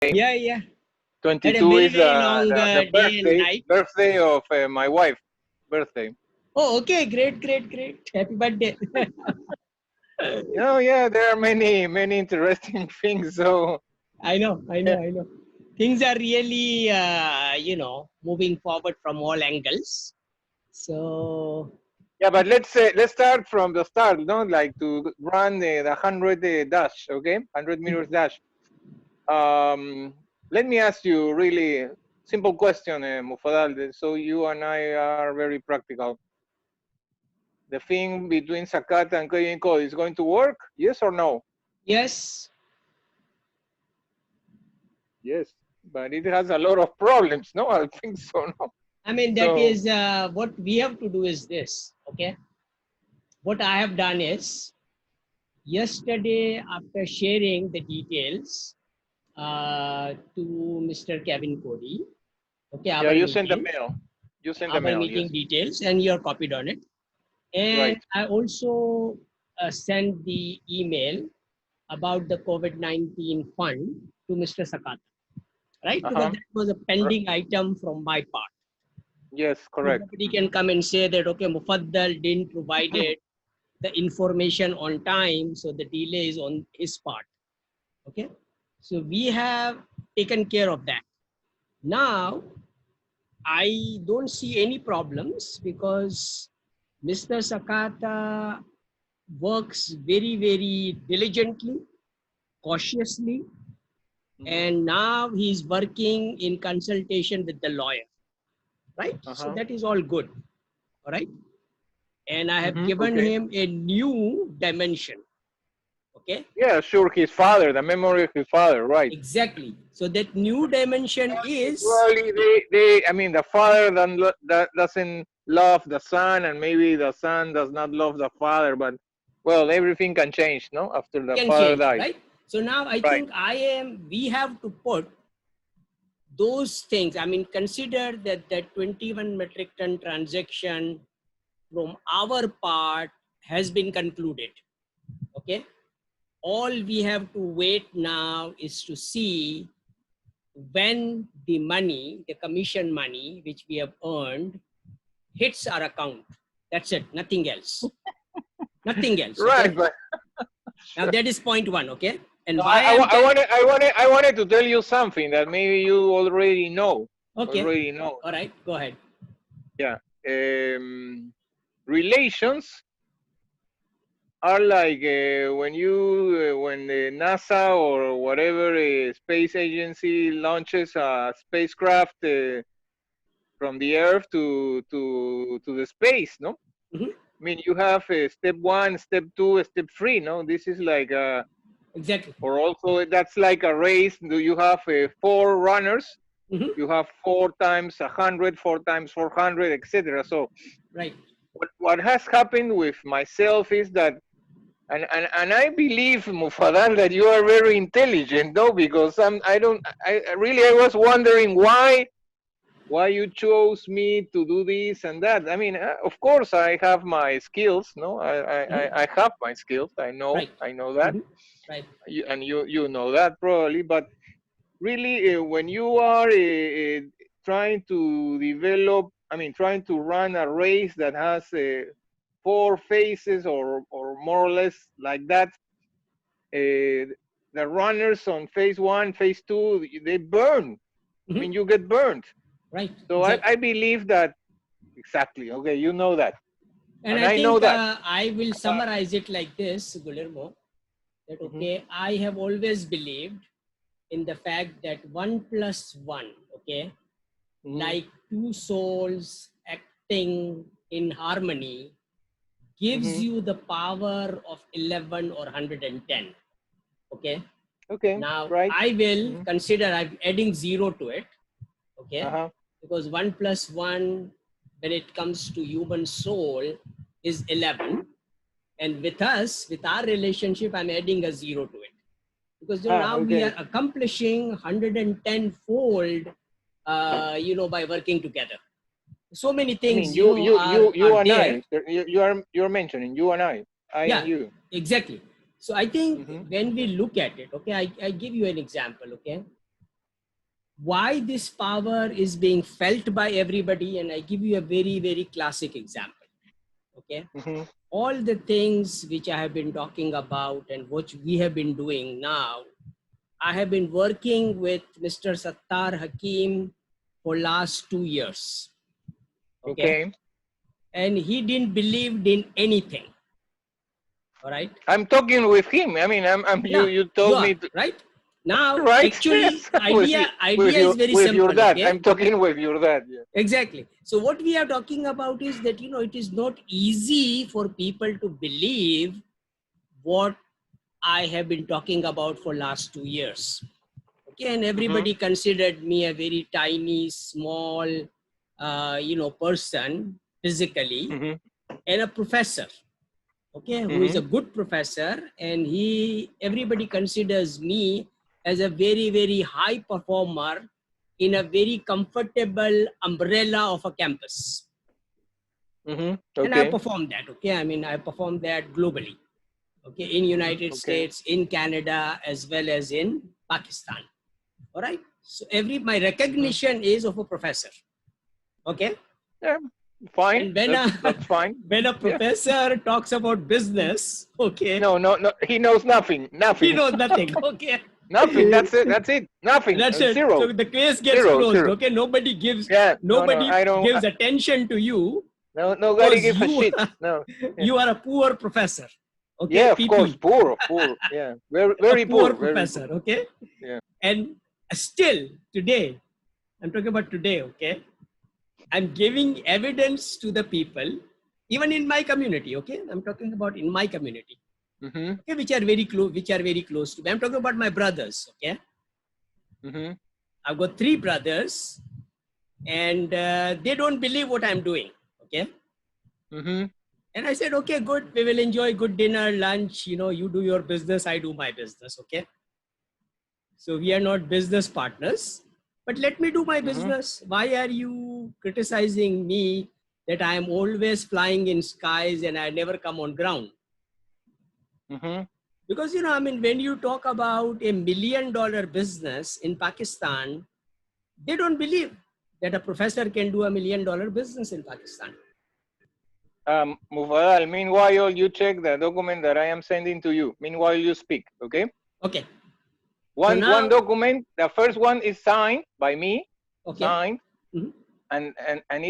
Yeah, yeah. Had a 22 very, is very long the day and night. birthday of my wife. Birthday. Oh, okay. Great, great, great. Happy birthday. Yeah, there are many interesting things. So I know, I know, yeah, I know. Things are really, moving forward from all angles. So, yeah, but let's start from the start. No, like to run the 100 dash, okay, 100 meters dash. Let me ask you really simple question, Mufadal. So you and I are very practical. The thing between Sakata and Kevin Code is going to work? Yes or no? yes. Yes, but it has a lot of problems. No, I think so. No. I mean, that So is what we have to do is this. Okay. What I have done is yesterday, after sharing the details to Mr. Kevin Cody, okay, yeah, our you send the meeting, mail. You send the our mail. meeting Yes. details, and you're copied on it. And Right. I also sent the email about the COVID-19 fund to Mr. Sakata, right? Uh Because huh. that was a pending item from my part. Yes, So correct. nobody can come and say that, okay, Mufaddal didn't provide it, the information on time, so the delay is on his part. Okay. So we have taken care of that. Now, I don't see any problems because Mr. Sakata works very, very diligently, cautiously, Mm-hmm. and now he's working in consultation with the lawyer, right? Uh So huh. that is all good, all right? And I have Mm-hmm. given Okay. him a new dimension, okay? Yeah, sure. His father, the memory of his father, right? Exactly. So that new dimension is, Probably I mean, the father doesn't love the son, and maybe the son does not love the father. But well, everything can change, no? After the can father change, dies, right? So now I right? think we have to put those things. I mean, consider that that 21 metric ton transaction from our part has been concluded, okay? All we have to wait now is to see when the money, the commission money, which we have earned, hits our account. That's it, nothing else. Nothing else, Right, okay? but Now that is point one, okay? And no, why I'm telling, I wanted to tell you something that maybe you already know. okay, Already know. all right, go ahead. Yeah. Relations are like when the NASA or whatever space agency launches a spacecraft from the Earth to the space, no? Mhm. I mean, you have step one, step two, step three, no? This is like Exactly. or also that's like a race. Do you have four runners? Mhm. You have 4 times 100, 4 times 400, etc. So Right. what has happened with myself is that and I believe, Mufadal, that you are very intelligent, though, because I really I was wondering why you chose me to do this and that. I mean, of course I have my skills, no, Mhm. I have my skills. Right. I know that, Mhm. Right. and you know that probably, but really, when you are trying to develop, I mean, trying to run a race that has 4 phases or more or less like that, the runners on phase one, phase two, they burn. I Mhm. mean, you get burned. Right. So Exactly. I believe that exactly. Okay, you know that, And and I I know think that. I will summarize it like this, Guillermo, that Mm-hmm, okay, I have always believed in the fact that 1 plus 1, okay, mm-hmm, like two souls acting in harmony, gives mm-hmm. you the power of 11 or 110. Okay. Okay, Now right. I will Mm-hmm. consider I'm adding 0 to it. Okay. Uh-huh. Because 1 plus 1, when it comes to human soul, is 11. And with us, with our relationship, I'm adding a 0 to it. Because now we Okay. are accomplishing 110 fold, by working together. So many I mean, things, you are and there. I. You're mentioning you and I and Yeah, you. exactly. So I think Mm-hmm. when we look at it, okay, I give you an example, okay. why this power is being felt by everybody. And I give you a very, very classic example. Okay. Mm-hmm. All the things which I have been talking about and which we have been doing now, I have been working with Mr. Sattar Hakim for last 2 years. Okay. And he didn't believe in anything. All right. I'm talking with him. I mean, Yeah, you you told are me to, right. Now, right? actually, Yes, with you, idea is very with your simple. dad. Okay. I'm talking with your dad. Yeah. Exactly. So what we are talking about is that, it is not easy for people to believe what I have been talking about for last 2 years. Okay. And Mm-hmm. everybody considered me a very tiny, small, person physically, Mm-hmm. and a professor. Okay, who is Mm-hmm. a good professor, and everybody considers me as a very, very high performer in a very comfortable umbrella of a campus. Mm-hmm. And I Okay. performed that. Okay, I mean, I performed that globally. Okay, in United Okay. States, in Canada, as well as in Pakistan. All right. So my recognition is of a professor. Okay. Yeah. Fine. And when That's fine. when a Yeah. professor talks about business, okay, No, no, no. He knows nothing. he Nothing. knows nothing. Okay. Nothing. That's it. That's it. Nothing. That's it. Zero. So the case gets Zero. closed. Zero. Okay. Yeah. No, no. Nobody I don't. gives attention to you No, nobody because gives a shit. No. Yeah. you are a poor professor. Okay. Yeah, of course. PP, Poor. Poor. Yeah. Very, a very poor poor. Very poor. professor. Okay. Yeah. And still today, I'm talking about today. Okay. I'm giving evidence to the people, even in my community. Okay. I'm talking about in my community. Mm-hmm. Okay. Which are very close to me. I'm talking about my brothers. Okay. Mm-hmm. I've got 3 brothers, and they don't believe what I'm doing. Okay. Mm-hmm. And I said, okay, good. We will enjoy good dinner, lunch. You do your business, I do my business. Okay. So we are not business partners, but let me do my Mm-hmm. business. Why are you criticizing me that I am always flying in skies and I never come on ground? Mm-hmm. Because, when you talk about $1 million business in Pakistan, they don't believe that a professor can do $1 million business in Pakistan. Mufadal, meanwhile, you check the document that I am sending to you. Meanwhile, you speak, okay? Okay. So One now, document, the first one is signed by me, okay. signed, Mhm. and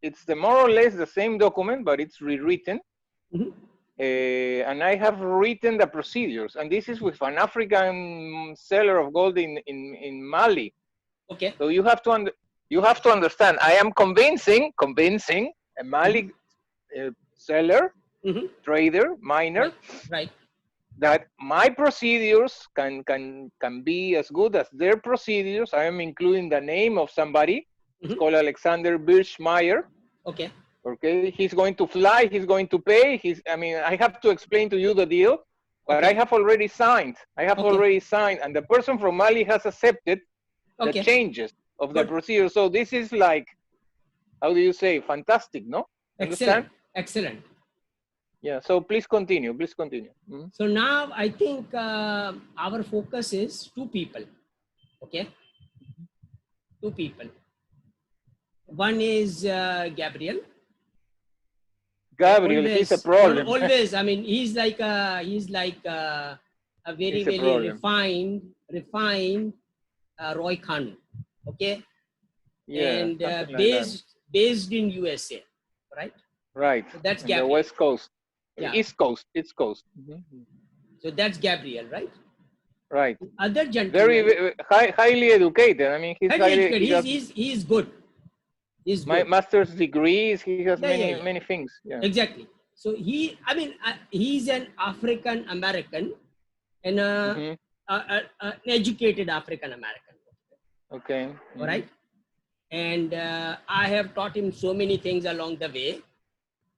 it's the more or less the same document, but it's rewritten. Mhm. And I have written the procedures, and this is with an African seller of gold in Mali. Okay. So you have to understand. I am convincing a Mali seller, Mhm. trader, miner, Right. that my procedures can be as good as their procedures. I am including the name of somebody. It's Mhm. called Alexander Birchmeyer. Okay. Okay, he's going to fly. He's going to pay. I mean, I have to explain to you the deal, but I Okay. have already signed. Okay. And the person from Mali has accepted the Okay. changes of the Good. procedure. So this is like, how do you say, fantastic, no? Understand? Excellent. Excellent. Yeah. So please continue. Please continue. Mm-hmm. So now I think our focus is 2 people. Okay. 2 people. One is Gabriel. Gabriel, he's a problem. Always. I mean, he's like a very, He's a very problem. refined Roy Khan. Okay. Yeah, And something like that. based in USA. Right. Right. So that's In the Gabriel. West Coast. Yeah. East Coast. East Coast. Mm-hmm. So that's Gabriel, right? Right. Other gentleman. Very highly educated. I mean, he's Highly highly. educated. He has He's good. He's my good. master's degrees. He has Yeah. many things. Yeah. Exactly. So he's an African American and Mm-hmm. an educated African American. Okay. Mm-hmm. All right. And I have taught him so many things along the way.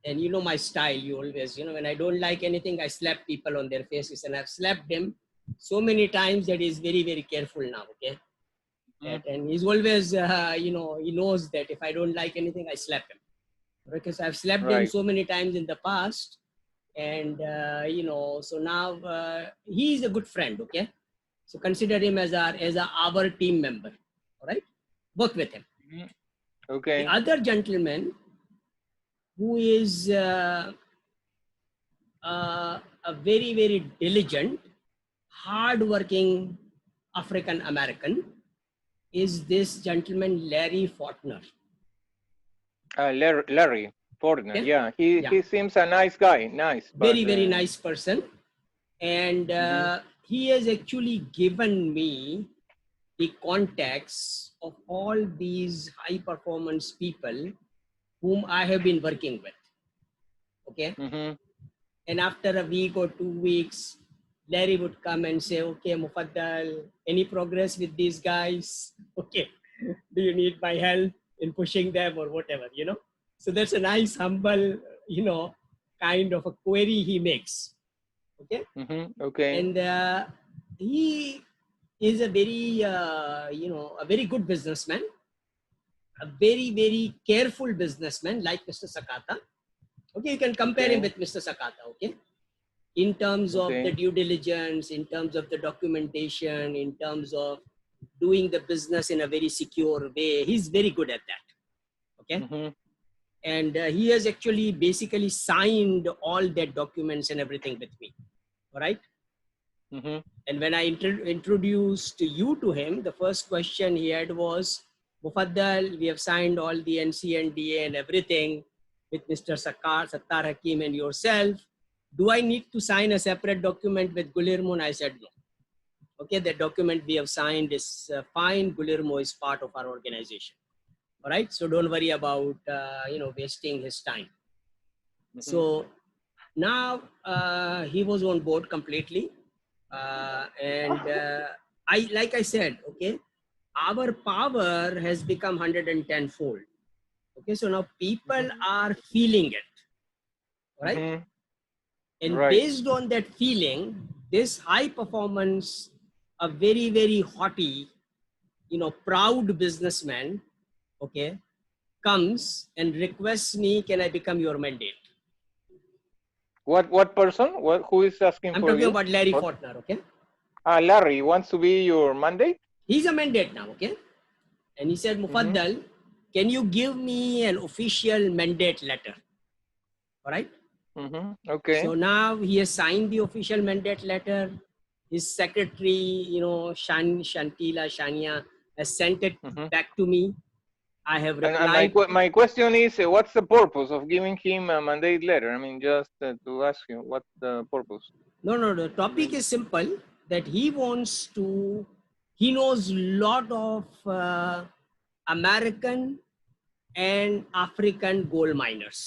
And you know my style. You always, when I don't like anything, I slap people on their faces, and I've slapped him so many times that he's very, very careful now. Okay. And he's always, he knows that if I don't like anything, I slap him. Because I've slapped him so many times in the past. And, so now he's a good friend. Okay. So consider him as our team member. work with him. Mhm. The Okay. other gentleman who is a very, very diligent, hard-working African American is this gentleman, Larry Fortner. Larry Fortner. Okay? Yeah, Yeah, he seems a nice guy. Nice, but very, very nice person. And mhm. he has actually given me the contacts of all these high performance people whom I have been working with. Okay. Mhm. And after a week or 2 weeks, Larry would come and say, okay, Mufaddal, any progress with these guys? Okay. Do you need my help in pushing them or whatever, you know? So that's a nice, humble, you know, kind of a query he makes. Okay. Mhm. Okay. And he is a very, you know, a very good businessman, a very, very careful businessman like Mr. Sakata. Okay. You can compare him Okay. with Mr. Sakata. Okay. In terms of the Okay. due diligence, in terms of the documentation, in terms of doing the business in a very secure way. He's very good at that. Okay. Mhm. And he has actually basically signed all their documents and everything with me. All right. Mhm. And when I introduced you to him, the first question he had was, Mufaddal, we have signed all the NCNDA and everything with Mr. Sattar Hakim and yourself. Do I need to sign a separate document with Guillermo? And I said, no. Okay, the document we have signed is fine. Guillermo is part of our organization. All right, so don't worry about, you know, wasting his time. Mhm. So now he was on board completely. And like I said, okay, our power has become 110 fold. Okay, so now people Mhm. are feeling it, right? Mhm. And Right. based on that feeling, this high performance, a very, very haughty, you know, proud businessman, okay, comes and requests me, can I become your mandate? What person? What who is asking I'm for talking you? about Larry What? Fortner, okay? Larry wants to be your mandate. He's a mandate now, okay? And he said, Mhm. Mufaddal, can you give me an official mandate letter? All right. Mhm. Okay. So now he has signed the official mandate letter. His secretary, you know, Shantila Shania, has sent it Mhm. back to me. I have And replied. my question is, what's the purpose of giving him a mandate letter? I mean, just to ask you, what's the purpose? No, no, the I topic mean, is simple that he wants to, he knows lot of American and African gold miners.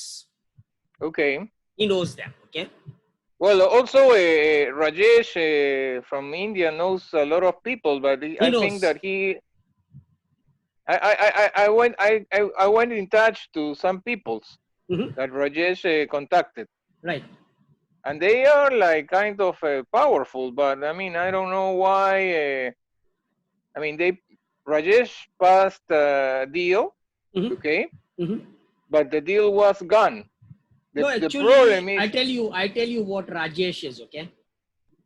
okay. He knows them, okay? Well, also Rajesh from India knows a lot of people, but He I think knows. that I went in touch to some peoples Mhm. that Rajesh contacted, Right. and they are like kind of powerful. But I mean, I don't know why. I mean, they Rajesh passed a deal, Mhm. okay, Mhm. but the deal was gone. No, The actually, problem is, I tell you what Rajesh is, okay?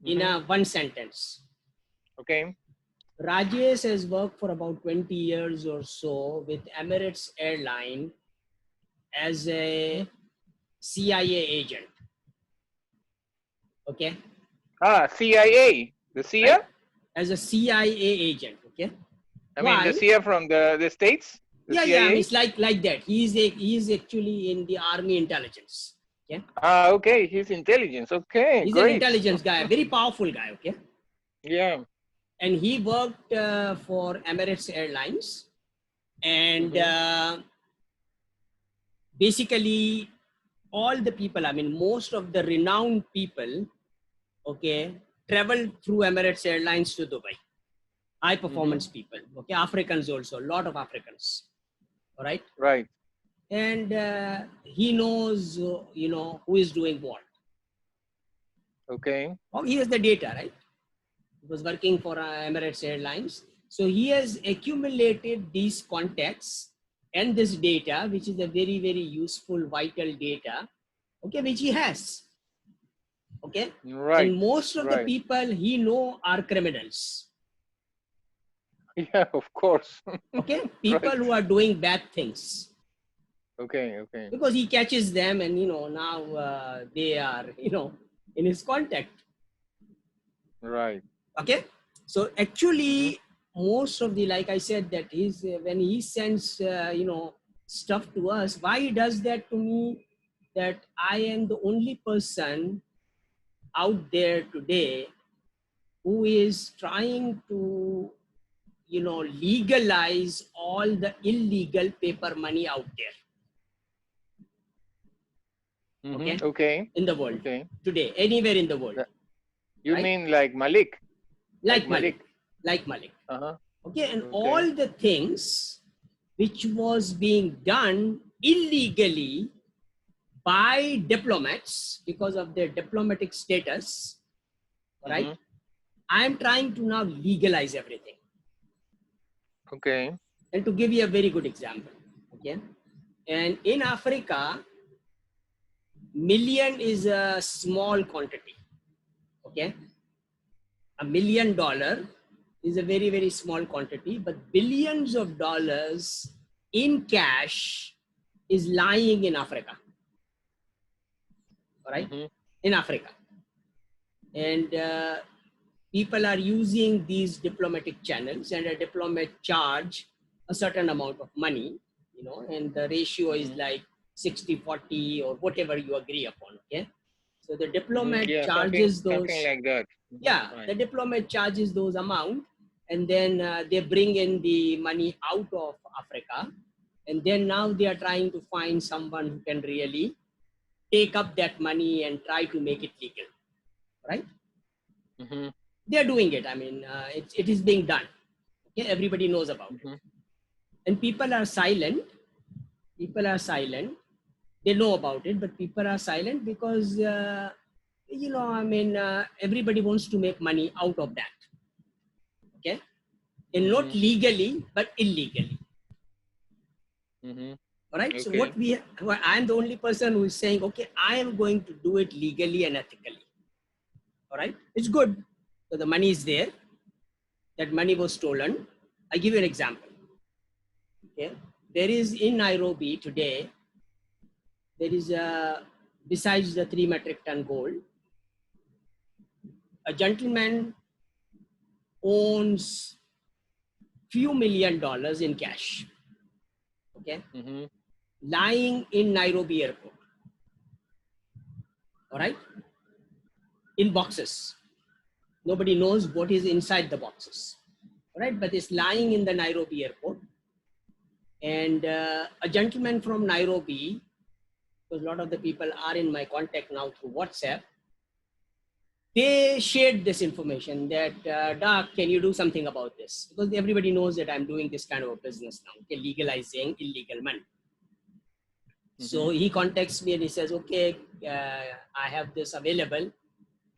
In mhm, a one sentence. okay, Rajesh has worked for about 20 years or so with Emirates Airline as mhm. a CIA agent, okay? CIA, the Right? CIA. As a CIA agent, okay? I mean, the Why? CIA from the states, the Yeah, yeah, I mean, CIA. it's like that. He is actually in the army intelligence, okay? Okay, he's intelligence. Okay, He's an great. intelligence guy, a very powerful guy, okay? Yeah. And he worked for Emirates Airlines, and Mm-hmm. basically all the people, I mean, most of the renowned people, okay, traveled through Emirates Airlines to Dubai. High Mm-hmm. performance people, okay, Africans also, a lot of Africans, all right? Right. And he knows, you know, who is doing what. Okay. Oh, he has the data, right? He was working for Emirates Airlines. So he has accumulated these contacts and this data, which is a very, very useful, vital data, okay, which he has, okay? Right. And most of the Right. people he know are criminals. Yeah, of course. Okay, people Right. who are doing bad things, Okay, okay. because he catches them, and now they are in his contact. Right. Okay, so Mm-hmm. actually most of the, like I said, that is when he sends stuff to us, why he does that to me, that I am the only person out there today who is trying to legalize all the illegal paper money out there. Okay, Mm-hmm. Okay. in the world Okay. today, anywhere in the world, That- You right? mean like Malik? Like Like Malik, Malik. like Malik. Uh-huh. Okay, and Okay. all the things which was being done illegally by diplomats because of their diplomatic status, right? Mm-hmm. I am trying to now legalize everything. Okay. And to give you a very good example, okay, and in Africa, million is a small quantity. Okay, $1 million is a very, very small quantity, but billions of dollars in cash is lying in Africa, all right? Mm-hmm. In Africa. And people are using these diplomatic channels, and a diplomat charge a certain amount of money, and the ratio is Mm-hmm. like 60-40 or whatever you agree upon, okay? So the Mm-hmm. diplomat Yeah, charges something those, like that. yeah, Mm-hmm. Right. the diplomat charges those amount, and then they bring in the money out of Africa, and then now they are trying to find someone who can really take up that money and try to make it legal, right? Mm-hmm. They are doing it. I mean, it is being done. Okay, everybody knows about it, Mm-hmm. and people are silent. People are silent. They know about it, but people are silent because I mean, everybody wants to make money out of that. Okay, and not Mm-hmm. legally but illegally. Mm-hmm. All right. So Okay. I'm the only person who is saying, okay, I am going to do it legally and ethically. All right. It's good. So the money is there. That money was stolen. I give you an example. Okay. There is in Nairobi today, there is besides the 3 metric ton gold, a gentleman owns few $1 million in cash. Okay. Mm-hmm. Lying in Nairobi airport. All right. In boxes. Nobody knows what is inside the boxes, right? But it's lying in the Nairobi airport. And a gentleman from Nairobi, because a lot of the people are in my contact now through WhatsApp, they shared this information that, Doc, can you do something about this? Because everybody knows that I'm doing this kind of a business now, okay, legalizing illegal money. So Mm-hmm. he contacts me and he says, okay, I have this available.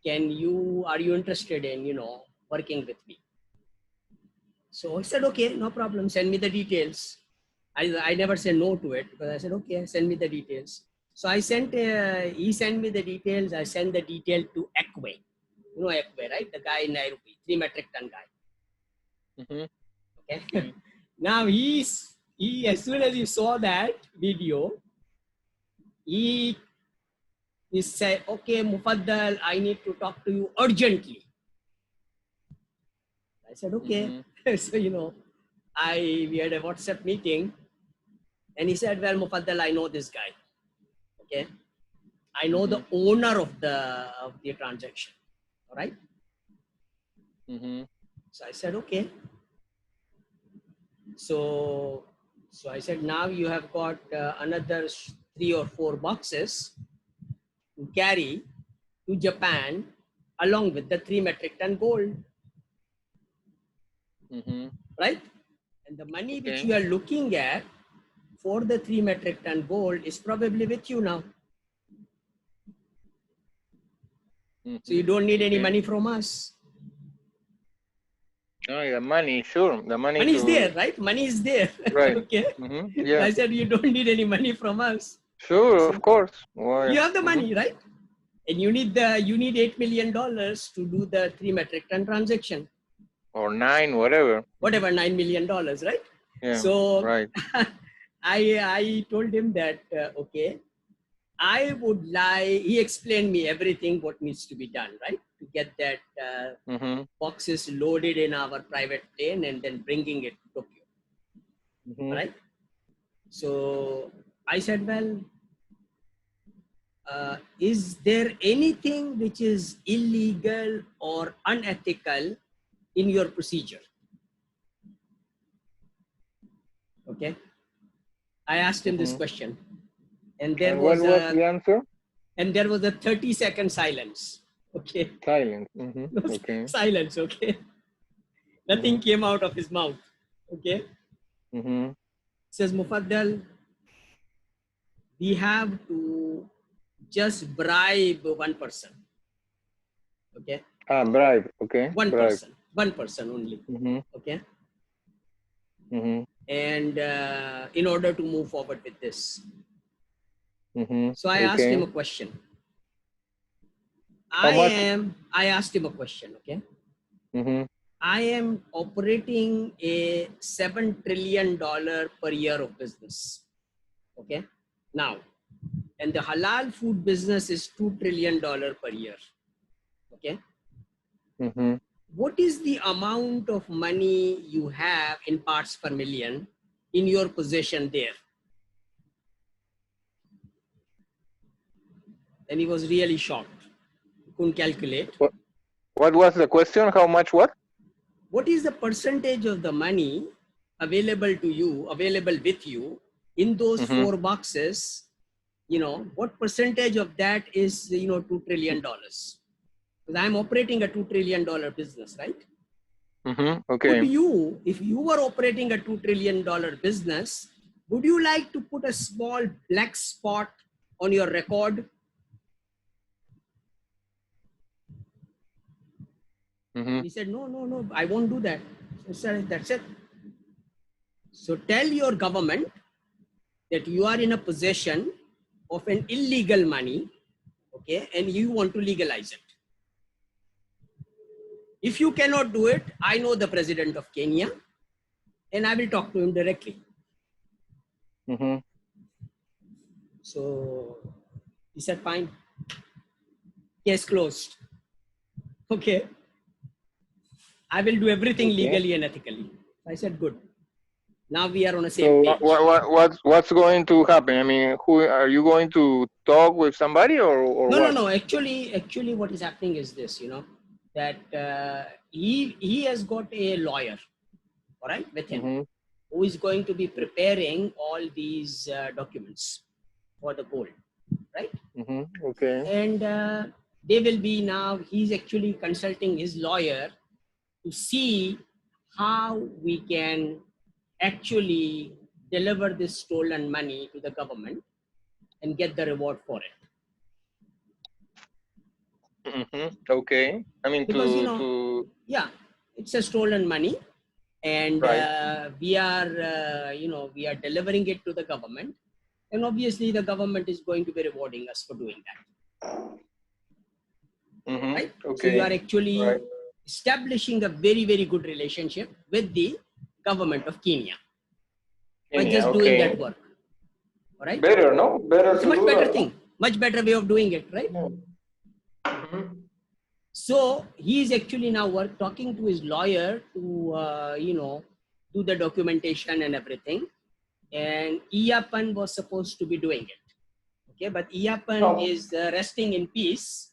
Are you interested in, working with me? So I said, okay, no problem. Send me the details. I never said no to it, because I said, okay, send me the details. So he sent me the details. I sent the detail to Ekwe. You know Ekwe, right? The guy in Nairobi, 3 metric ton guy. Mm-hmm. Okay. Okay. Now he, as soon as he saw that video, he said, okay, Mufaddal, I need to talk to you urgently. I said, okay. Mm-hmm. So, we had a WhatsApp meeting, and he said, well, Mufaddal, I know this guy. Okay. I know Mm-hmm. the owner of the transaction. All right. Mm-hmm. So I said, okay. So I said, now you have got another 3 or 4 boxes to carry to Japan along with the 3 metric ton gold. Mm-hmm. Right. And the money which Okay. you are looking at for the 3 metric ton gold is probably with you now. So Mm-hmm. you don't need any Okay. money from us. Oh, the money, sure. The money Money is there, to right? Money is there. right. Okay. Mm-hmm. So Yeah. I said, you don't need any money from us. Sure, So of course. Why? you have the Mm-hmm. money, right? And you need $8 million to do the 3 metric ton transaction. or 9, whatever. Whatever, $9 million, right? Yeah, So right. I told him that, okay, I would like, he explained me everything what needs to be done, right? To get that Mm-hmm. boxes loaded in our private plane and then bringing it to Tokyo, Mm-hmm. right? So I said, well, is there anything which is illegal or unethical in your procedure? Okay. I asked him this Mm-hmm. question, and And what was the answer? there was a 30-second silence. Okay. Silence. Mm-hmm. No, Okay. silence. Okay. Mm-hmm. Nothing came out of his mouth. Okay. Mm-hmm. Says, Mufaddal, we have to just bribe one person. Okay. Bribe. Okay. One Bribe. person only. Mm-hmm. Okay. Mm-hmm. And in order to move forward with this. Mm-hmm. So I asked him Okay. a question. How much? I asked him a question. Okay. Mm-hmm. I am operating a $7 trillion per year of business. Okay. Now, and the halal food business is $2 trillion per year. Okay. Mm-hmm. What is the amount of money you have in parts per million in your possession there? And he was really shocked. He couldn't calculate. What was the question? How much what? What is the percentage of the money available to you, available with you in those Mm-hmm. 4 boxes? You know, what percentage of that is, $2 trillion? Because I'm operating a $2 trillion business, right? Mm-hmm. Would Okay. you, if you were operating a $2 trillion business, would you like to put a small black spot on your record? Mm-hmm. He said, no, I won't do that. So I said, that's it. So tell your government that you are in a possession of an illegal money, okay, and you want to legalize it. If you cannot do it, I know the president of Kenya, and I will talk to him directly. Mm-hmm. So he said, fine. Case closed. Okay. I will do everything Okay. legally and ethically. I said, good. Now we are on the same So page. what's going to happen? I mean, who are you going to talk with somebody or what? No. Actually, what is happening is this, that he has got a lawyer, all right, with him, Mm-hmm. who is going to be preparing all these documents for the gold, right? Mm-hmm. Okay. And they will be now, he's actually consulting his lawyer to see how we can actually deliver this stolen money to the government and get the reward for it. Mm-hmm. Okay. I mean, Because, yeah, it's a stolen money, and right. we are, we are delivering it to the government, and obviously the government is going to be rewarding us for doing that. Mm-hmm. Right? Okay. So you are actually right. establishing a very, very good relationship with the government of Kenya by Kenya, just doing that work. All right? Better, no? Better It's a to much do better that. thing, much better way of doing it, right? Yeah. Mm-hmm. So he is actually now talking to his lawyer to, do the documentation and everything. And Iyapan was supposed to be doing it. Okay, but Iyapan is resting in peace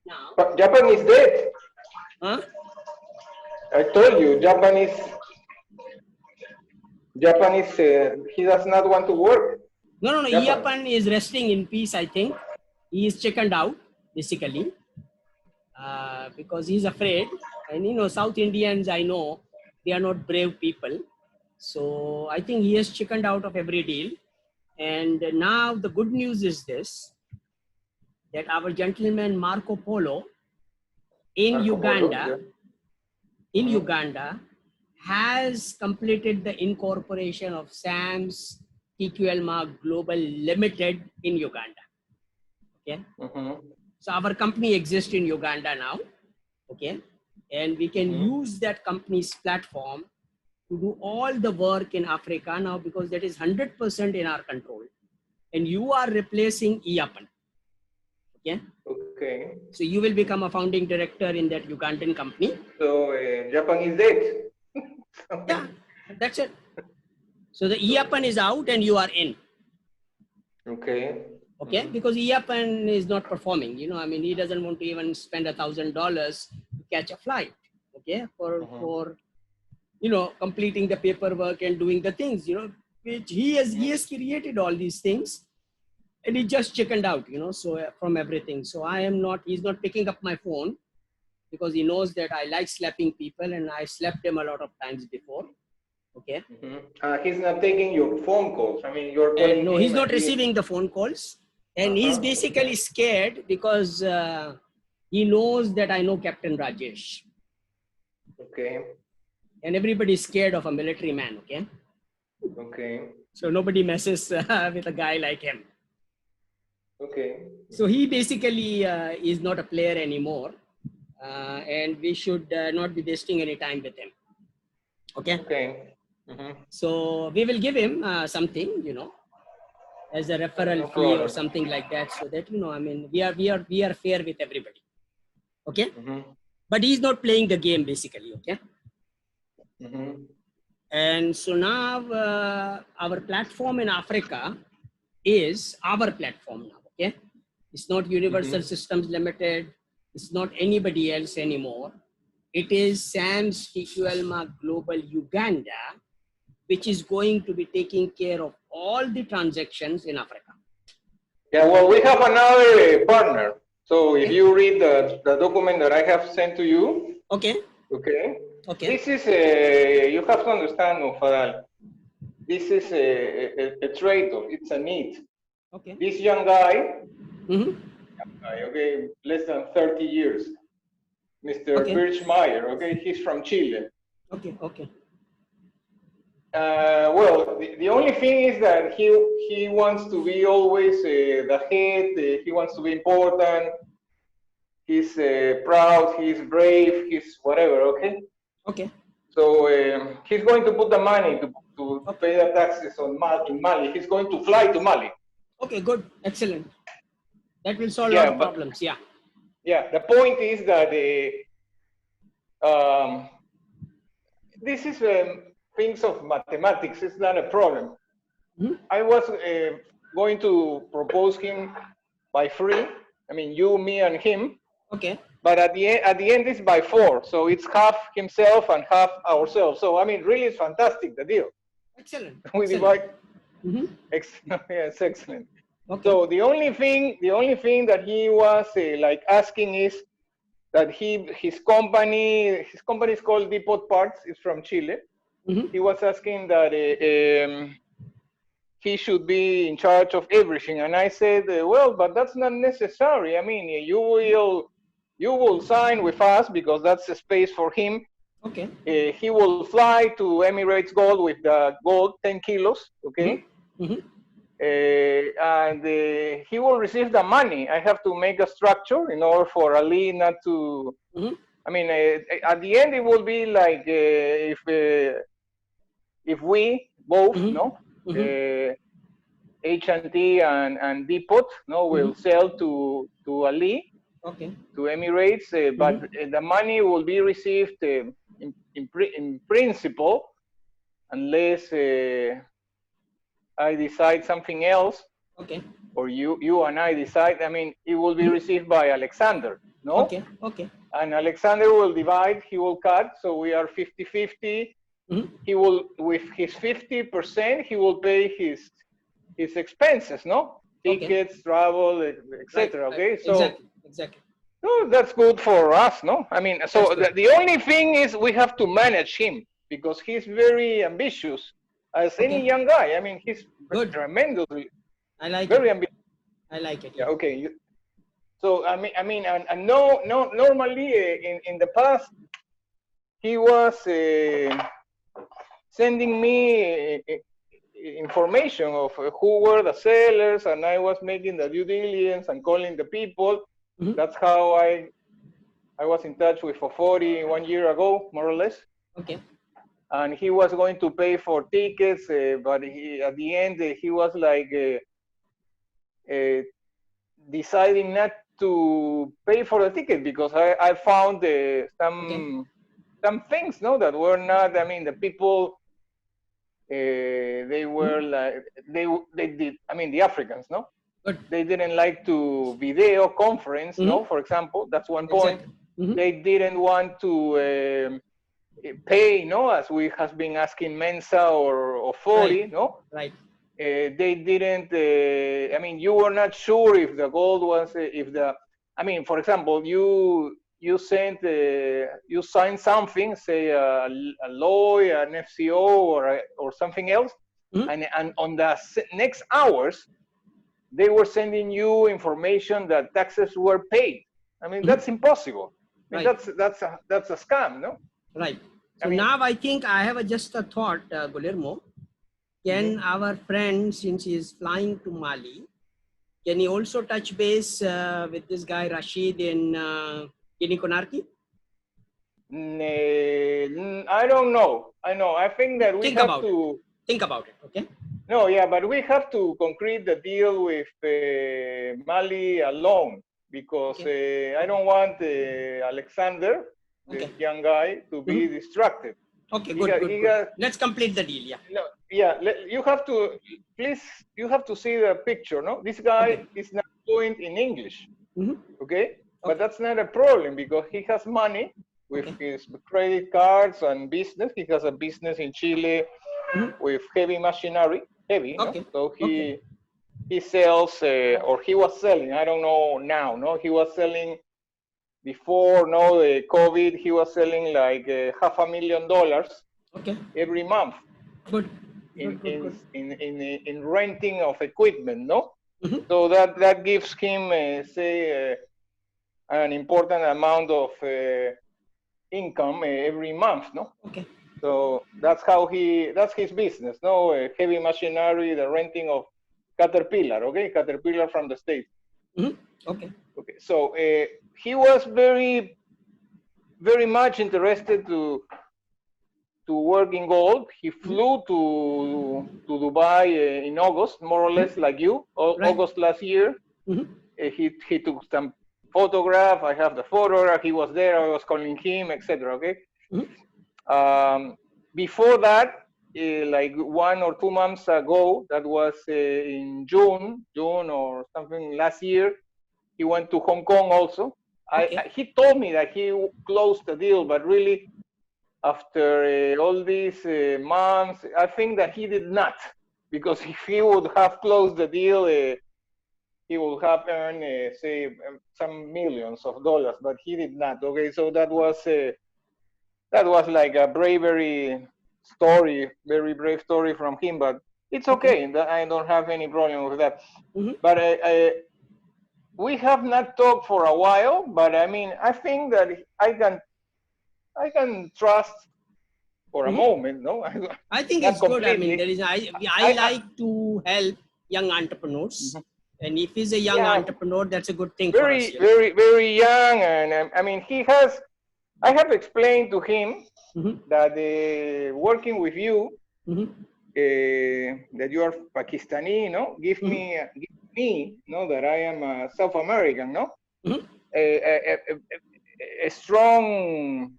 now. But Japan is dead. Huh? I told you, Japanese, he does not want to work. No. Iyapan is resting in peace, I think. He is chickened out, basically, because he's afraid. And, South Indians, I know, they are not brave people. So I think he has chickened out of every deal. And now the good news is this, that our gentleman Marco Polo in Uganda, Uganda, has completed the incorporation of SAMS TQLMA Global Limited in Uganda. Okay. Mm-hmm. So our company exists in Uganda now. Okay. and we can use that company's platform to do all the work in Africa now, because that is 100% in our control. And you are replacing Iapan. Okay. Okay. So you will become a founding director in that Ugandan company. So Japan is dead. Yeah, that's it. So the Iapan is out and you are in. Okay. Okay, because Iapan is not performing. You know, I mean, he doesn't want to even spend $1,000 to catch a flight. Okay, for you know, completing the paperwork and doing the things. You know, which he has created all these things, and he just chickened out. You know, so from everything. So he's not picking up my phone, because he knows that I like slapping people, and I slapped him a lot of times before. Okay. He's not taking your phone calls. I mean, you're calling And no, him. he's not receiving the phone calls. And he's basically scared because he knows that I know Captain Rajesh. Okay. And everybody's scared of a military man, okay? Okay. So nobody messes with a guy like him. Okay. So he basically is not a player anymore. And we should not be wasting any time with him. Okay? Okay. So we will give him something, you know, as a referral fee or something like that, so that, you know, I mean, we are fair with everybody. Okay. But he's not playing the game basically. Okay. And so now our platform in Africa is our platform now. Okay. It's not Universal Systems Limited. It's not anybody else anymore. It is SAMS TQLMA Global Uganda, which is going to be taking care of all the transactions in Africa. Yeah, well, we have another partner. So if you read the document that I have sent to you, okay. This is you have to understand, Fadal. This is a trade-off. It's a need. Okay. This young guy, okay, less than 30 years, Mr. Birchmeyer, okay, he's from Chile. Okay. Well, the only thing is that he wants to be always the head. He wants to be important. He's proud. He's brave. He's whatever. Okay. Okay. So he's going to put the money to pay the taxes in Mali. He's going to fly to Mali. Okay. Good. Excellent. That will solve a lot of problems. Yeah. Yeah. The point is that this is things of mathematics. It's not a problem. I was going to propose him by free. I mean, you, me, and him. Okay. But at the end, it's by 4. So it's half himself and half ourselves. So I mean, really, it's fantastic, the deal. Excellent. We divide. Yeah, it's excellent. Okay. So the only thing that he was like asking is that his company is called Depot Parts. It's from Chile. He was asking that he should be in charge of everything, and I said, well, but that's not necessary. I mean, you will sign with us because that's a space for him. Okay. He will fly to Emirates Gold with the gold 10 kilos. Okay. And he will receive the money. I have to make a structure in order for Ali not to. I mean, at the end, it will be like if we both, H&T and Depot, will sell to Ali, to Emirates, but the money will be received in principle, unless I decide something else, or you and I decide. I mean, it will be received by Alexander, no? Okay. And Alexander will divide, he will cut, so we are 50-50. He will, with his 50%, he will pay his expenses, no? Tickets, travel, etc. Okay, so exactly. So that's good for us, no? I mean, so the only thing is we have to manage him because he's very ambitious, as any young guy. I mean, he's tremendously. I like very it. ambitious. I like it. Yeah. Okay. So I mean, and no, normally in the past, he was sending me information of who were the sellers, and I was making the due diligence and calling the people. That's how I I was in touch with Fofori 1 year ago, more or less. Okay. And he was going to pay for tickets, but at the end, he was like deciding not to pay for the ticket because I found some things, no, that were not. I mean, the people they were like they did. I mean, the Africans, no, Good. they didn't like to video conference, no, for example. That's one point. Exactly. They didn't want to pay, no, as we has been asking Mensa or Fori, Right. no. Right. They didn't. I mean, you were not sure if the gold was if the. I mean, for example, you sent you signed something, say a LOI, an FCO, or something else, and on the next hours, they were sending you information that taxes were paid. I mean, that's impossible. I mean, Right. that's a scam, no? Right. So I mean, now I think I have just a thought, Guillermo. Can our friend, since he is flying to Mali, can he also touch base with this guy Rashid in Guinea Conakry? I don't know. I think that we Think have about to. it. Think about it. Okay. No, yeah, but we have to concrete the deal with Mali alone because I don't want Alexander, the young guy, to be distracted. Okay, good. Let's complete the deal. Yeah. No, yeah, you have to, please, you have to see the picture, no? This guy is not fluent in English, okay? But that's not a problem because he has money with his credit cards and business. He has a business in Chile with heavy machinery, no? So he sells, or he was selling, I don't know now, no? He was selling before, no, the COVID, he was selling like $500,000 every month. Good. In renting of equipment, no? So that gives him, say, an important amount of income every month, no? Okay. So that's his business, no? Heavy machinery, the renting of Caterpillar, okay? Caterpillar from the States. Okay. So he was very, very much interested to work in gold. He flew to Dubai in August, more or less like you, August last year. He took some photograph. I have the photograph. He was there. I was calling him, etc. Okay. Before that, like 1 or 2 months ago, that was in June or something last year, he went to Hong Kong also. He told me that he closed the deal, but really, after all these months, I think that he did not, because if he would have closed the deal, he would have earned, say, some millions of dollars, but he did not. Okay, so that was like a bravery story, very brave story from him, but it's okay. I don't have any problem with that. But we have not talked for a while, but I mean, I think that I can trust for a moment, no? I think it's good. I mean, I like to help young entrepreneurs. And if he's a young entrepreneur, that's a good thing for us. Very young. And I mean, I have explained to him that working with you, that you are Pakistani, no? Give me, no, that I am a South American, no? A strong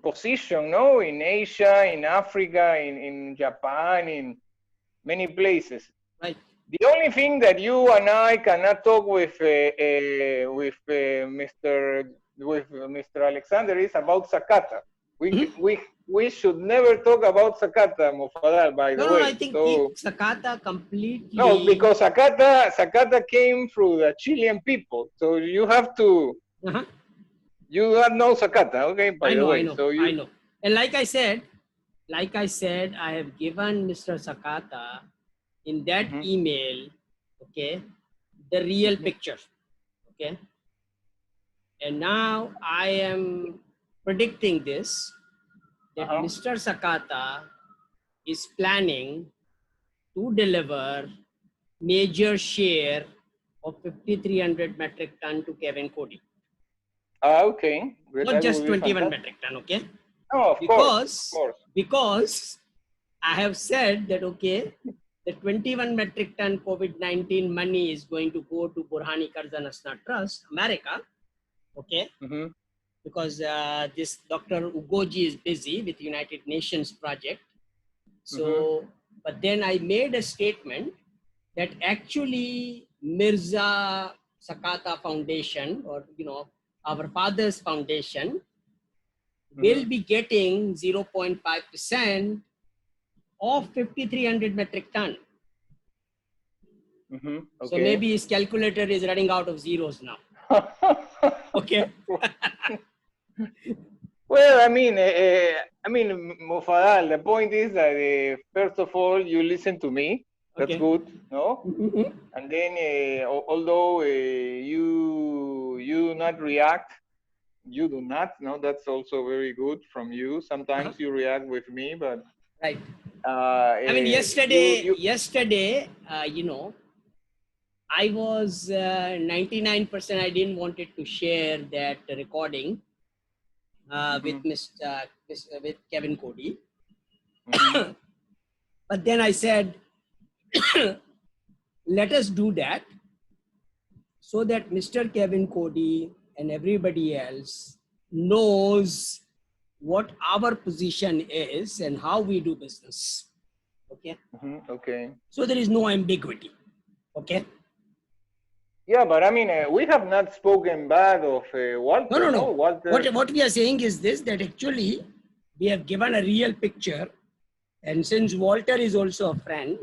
position, no, in Asia, in Africa, in Japan, in many places. Right. The only thing that you and I cannot talk with Mr. Alexander is about Zacata. We should never talk about Zacata, Mufadal, by the way. No, I think keep Zacata completely. No, because Zacata came through the Chilean people, so you have to. You have no Zacata, okay? By the way, I know. And like I said, I have given Mr. Zacata in that email, okay, the real picture, okay. And now I am predicting this, that Mr. Zacata is planning to deliver major share of 5,300 metric ton to Kevin Cody. Okay. Well, not that just would be 21 fantastic. metric ton, okay? Oh, of course, of Because, course. because I have said that, okay, the 21 metric ton COVID-19 money is going to go to Burhani Karza Nasna Trust, America, okay? Mm-hmm. Because this Dr. Ugoji is busy with United Nations project. Mm-hmm. So, but then I made a statement that actually Mirza Sakata Foundation, or, you know, our father's foundation, will Mm-hmm. be getting 0.5% of 5,300 metric ton. Mm-hmm. So Okay. maybe his calculator is running out of zeros now. Okay. Well, I mean, Mufadal, the point is that first of all, you listen to me. That's Okay. good, no? Mhm. And then, although you not react, you do not. No, that's also very good from you. Uh-huh. Sometimes you react with me, but Right. I mean, you yesterday, you. you know, I was 99%. I didn't wanted to share that recording Mm-hmm, with Kevin Cody, mm-hmm, but then I said, let us do that so that Mr. Kevin Cody and everybody else knows what our position is and how we do business. Okay. mm-hmm, okay. So there is no ambiguity. Okay. Yeah, but I mean, we have not spoken bad of No, Walter. no, No, no. Walter. What we are saying is this, that actually we have given a real picture. And since Walter is also a friend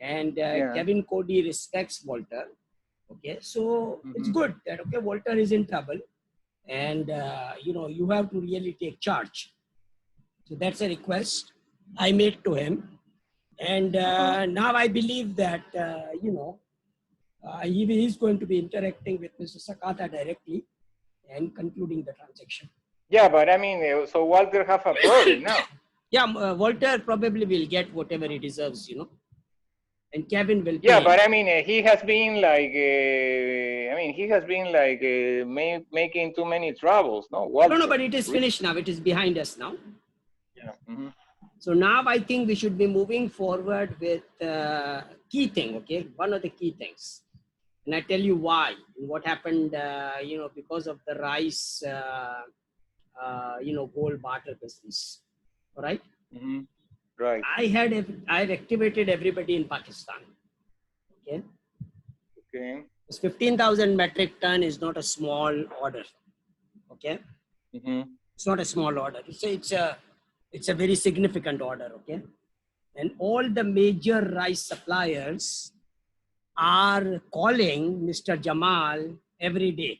and Yeah. Kevin Cody respects Walter, okay, so it's Mm-hmm. good that, okay, Walter is in trouble and, you know, you have to really take charge. So that's a request I made to him. And Uh-huh. now I believe that, you know, he is going to be interacting with Mr. Sakata directly and concluding the transaction. Yeah, but I mean, so Walter have a profit now. Yeah, Walter probably will get whatever he deserves, you know, and Kevin will Yeah, pay him. but I mean, he has been like, I mean, he has been like making too many troubles. No, No, no, Walter. but it is finished now. It is behind us now. Yeah. Mm-hmm. So now I think we should be moving forward with key thing, okay? One of the key things. And I tell you why. What happened, you know, because of the rice, you know, gold barter business. All right? Mm-hmm. Right. I've activated everybody in Pakistan. Okay? Okay. This 15,000 metric ton is not a small order. Okay? Mm-hmm. It's not a small order. It's a very significant order. Okay? And all the major rice suppliers are calling Mr. Jamal every day.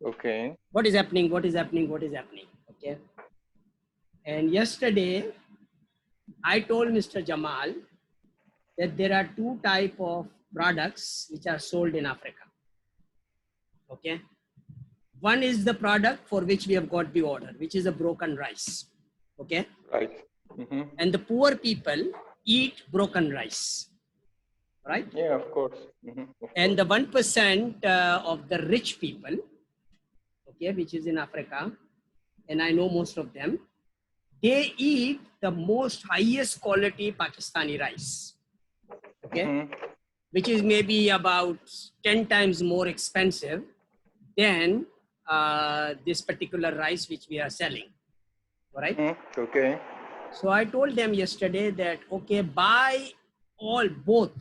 Okay. What is happening? What is happening? What is happening? Okay. And yesterday, I told Mr. Jamal that there are two type of products which are sold in Africa. Okay. One is the product for which we have got the order, which is a broken rice. Okay. Right. Mm-hmm. And the poor people eat broken rice. Right. Yeah, of course. Mm-hmm. Of And course. the 1% of the rich people, okay, which is in Africa, and I know most of them, they eat the most highest quality Pakistani rice, okay, Mm-hmm. which is maybe about 10 times more expensive than this particular rice which we are selling, all right? Mm-hmm. Okay. So I told them yesterday that, okay, buy both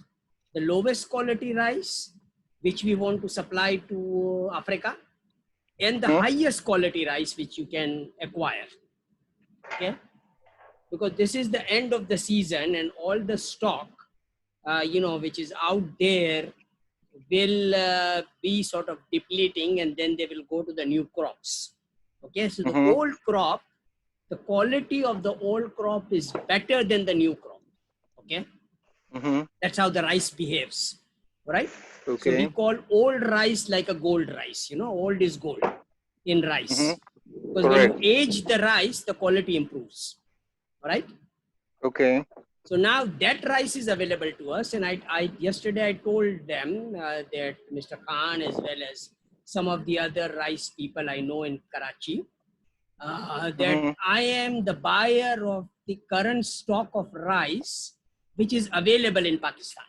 the lowest quality rice, which we want to supply to Africa, and the Mm-hmm. highest quality rice which you can acquire, okay? Because this is the end of the season and all the stock, you know, which is out there will be sort of depleting and then they will go to the new crops. Okay, so the Mm-hmm. old crop, the quality of the old crop is better than the new crop. Okay, Mm-hmm. that's how the rice behaves, right? So we Okay. call old rice like a gold rice, you know, old is gold in Mm-hmm. rice. Because when you Correct. age the rice, the quality improves, all right? Okay. So now that rice is available to us. And I yesterday I told them that Mr. Khan as well as some of the other rice people I know in Karachi, that I am the buyer of the current stock of rice, which is available in Pakistan.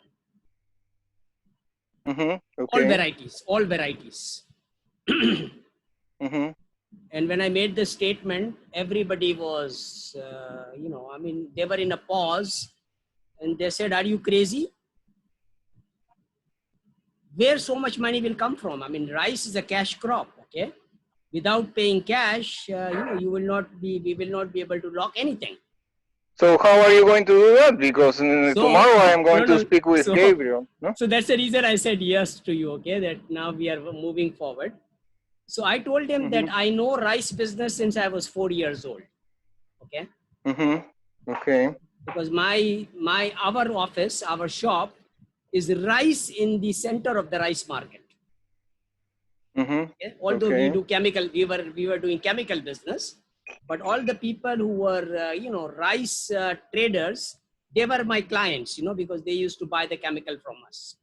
Okay. All varieties, all varieties. And when I made the statement, everybody was, you know, I mean, they were in a pause and they said, are you crazy? Where so much money will come from? I mean, rice is a cash crop, okay? Without paying cash, you know, we will not be able to lock anything. So how are you going to do that? Because tomorrow I am going to speak with Gabriel. No? So that's the reason I said yes to you, okay? That now we are moving forward. So I told him that I know rice business since I was 4 years old, okay? Okay. Because our office, our shop is rice in the center of the rice market. Okay? Although we do chemical, we were doing chemical business, but all the people who were, you know, rice traders, they were my clients, you know, because they used to buy the chemical from us.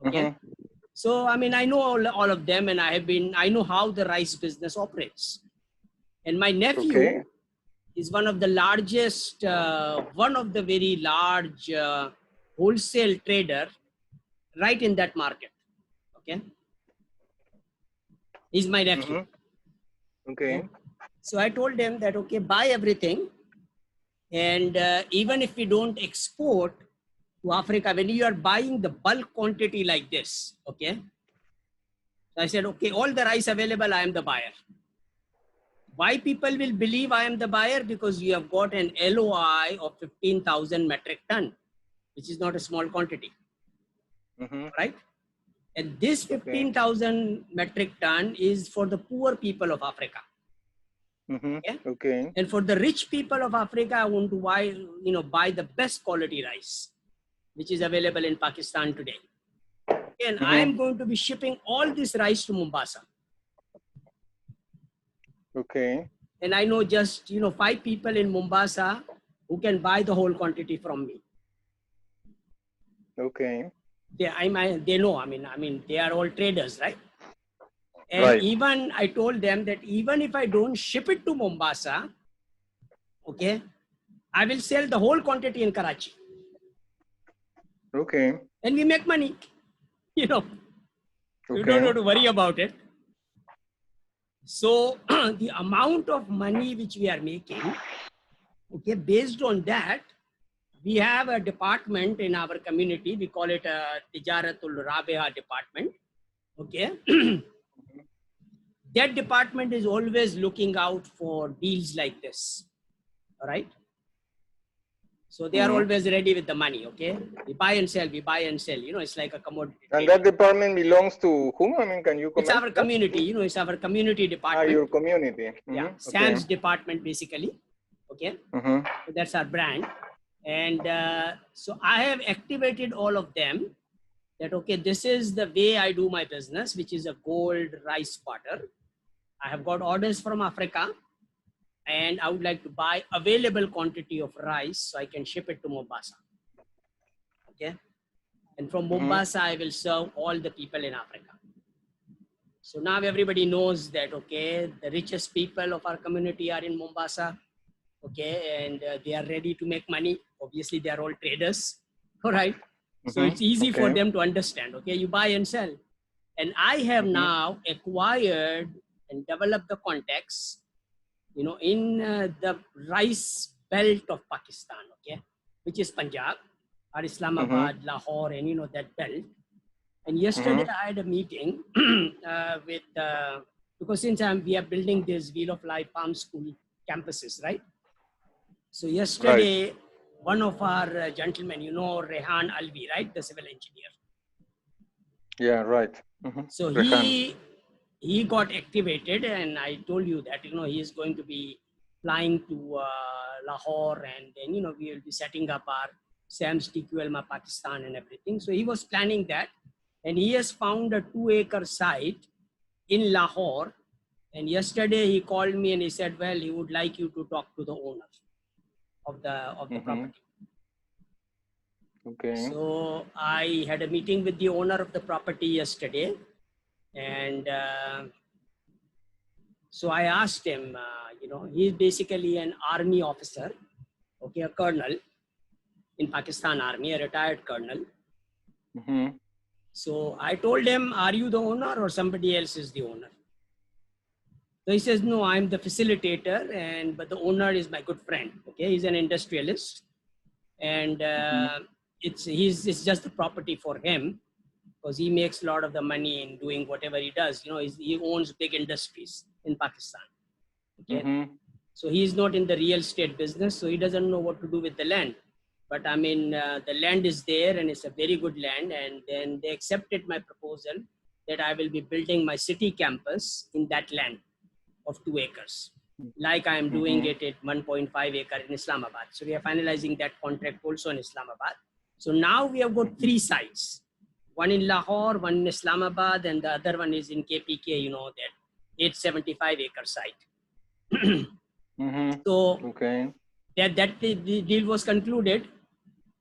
Okay. So, I mean, I know all of them, and I know how the rice business operates. And my nephew is one of the largest, one of the very large wholesale trader right in that market. Okay. He's my nephew. Okay. So I told them that, okay, buy everything. And even if we don't export to Africa, when you are buying the bulk quantity like this, okay. So I said, okay, all the rice available, I am the buyer. Why people will believe I am the buyer? Because you have got an LOI of 15,000 metric ton, which is not a small quantity, right? And this 15,000 metric ton is for the poor people of Africa. Okay. And for the rich people of Africa, I want to buy the best quality rice, which is available in Pakistan today. And I am going to be shipping all this rice to Mombasa. Okay. And I know just, 5 people in Mombasa who can buy the whole quantity from me. Okay. They know, I mean, they are all traders, right? And even I told them that even if I don't ship it to Mombasa, okay, I will sell the whole quantity in Karachi. Okay. And we make money, You don't have to worry about it. So the amount of money which we are making, okay, based on that, we have a department in our community. We call it a Tijaratul Rabeha department. Okay. That department is always looking out for deals like this. All right. So they are always ready with the money. Okay. We buy and sell. It's like a commodity. And that department belongs to whom? I mean, can you comment? It's our community. It's our community department. Your community. Yeah. SAMS department, basically. Okay. So that's our brand. And so I have activated all of them that, okay, this is the way I do my business, which is a gold rice barter. I have got orders from Africa and I would like to buy available quantity of rice so I can ship it to Mombasa. Okay. And from Mombasa, I will serve all the people in Africa. So now everybody knows that, okay, the richest people of our community are in Mombasa. Okay. And they are ready to make money. Obviously, they are all traders. All right. So it's easy for them to understand. Okay. You buy and sell. And I have now acquired and developed the contacts, in the rice belt of Pakistan, okay, which is Punjab or Islamabad, Lahore, and that belt. And yesterday I had a meeting with, because since we are building this Wheel of Life Farm School campuses, right? So yesterday, one of our gentlemen, Rehan Alvi, right, the civil engineer. Yeah, right. So he got activated, and I told you that, he is going to be flying to Lahore, and then, we will be setting up our SAMS TQLMA Pakistan and everything. So he was planning that, and he has found a 2-acre site in Lahore. And yesterday he called me and he said, well, he would like you to talk to the owner of the property. Okay. So I had a meeting with the owner of the property yesterday. And so I asked him, he's basically an army officer, okay, a colonel in Pakistan Army, a retired colonel. Mm-hmm. So I told him, are you the owner or somebody else is the owner? So he says, no, I'm the facilitator, but the owner is my good friend. Okay, he's an industrialist, and it's just the property for him because he makes a lot of the money in doing whatever he does. He owns big industries in Pakistan. Okay, so he's not in the real estate business, so he doesn't know what to do with the land. But I mean, the land is there and it's a very good land. And then they accepted my proposal that I will be building my city campus in that land of 2 acres, like I am doing it at 1.5 acre in Islamabad. So we are finalizing that contract also in Islamabad. So now we have got 3 sites, one in Lahore, one in Islamabad, and the other one is in KPK, that 875 acre site. So that the deal was concluded,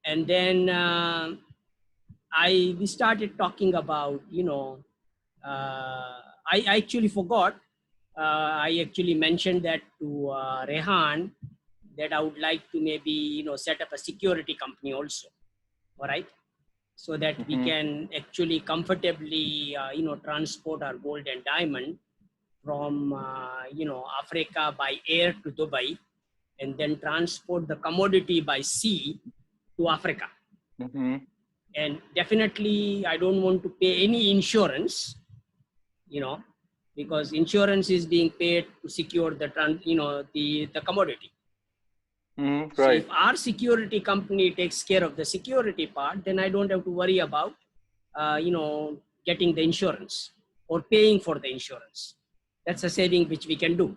and then we started talking about, I actually forgot. I actually mentioned that to Rehan that I would like to maybe, set up a security company also, all right? So that we can actually comfortably, transport our gold and diamond from, Africa by air to Dubai, and then transport the commodity by sea to Africa. And definitely, I don't want to pay any insurance, because insurance is being paid to secure the commodity. So if our security company takes care of the security part, then I don't have to worry about, getting the insurance or paying for the insurance. That's a saving which we can do.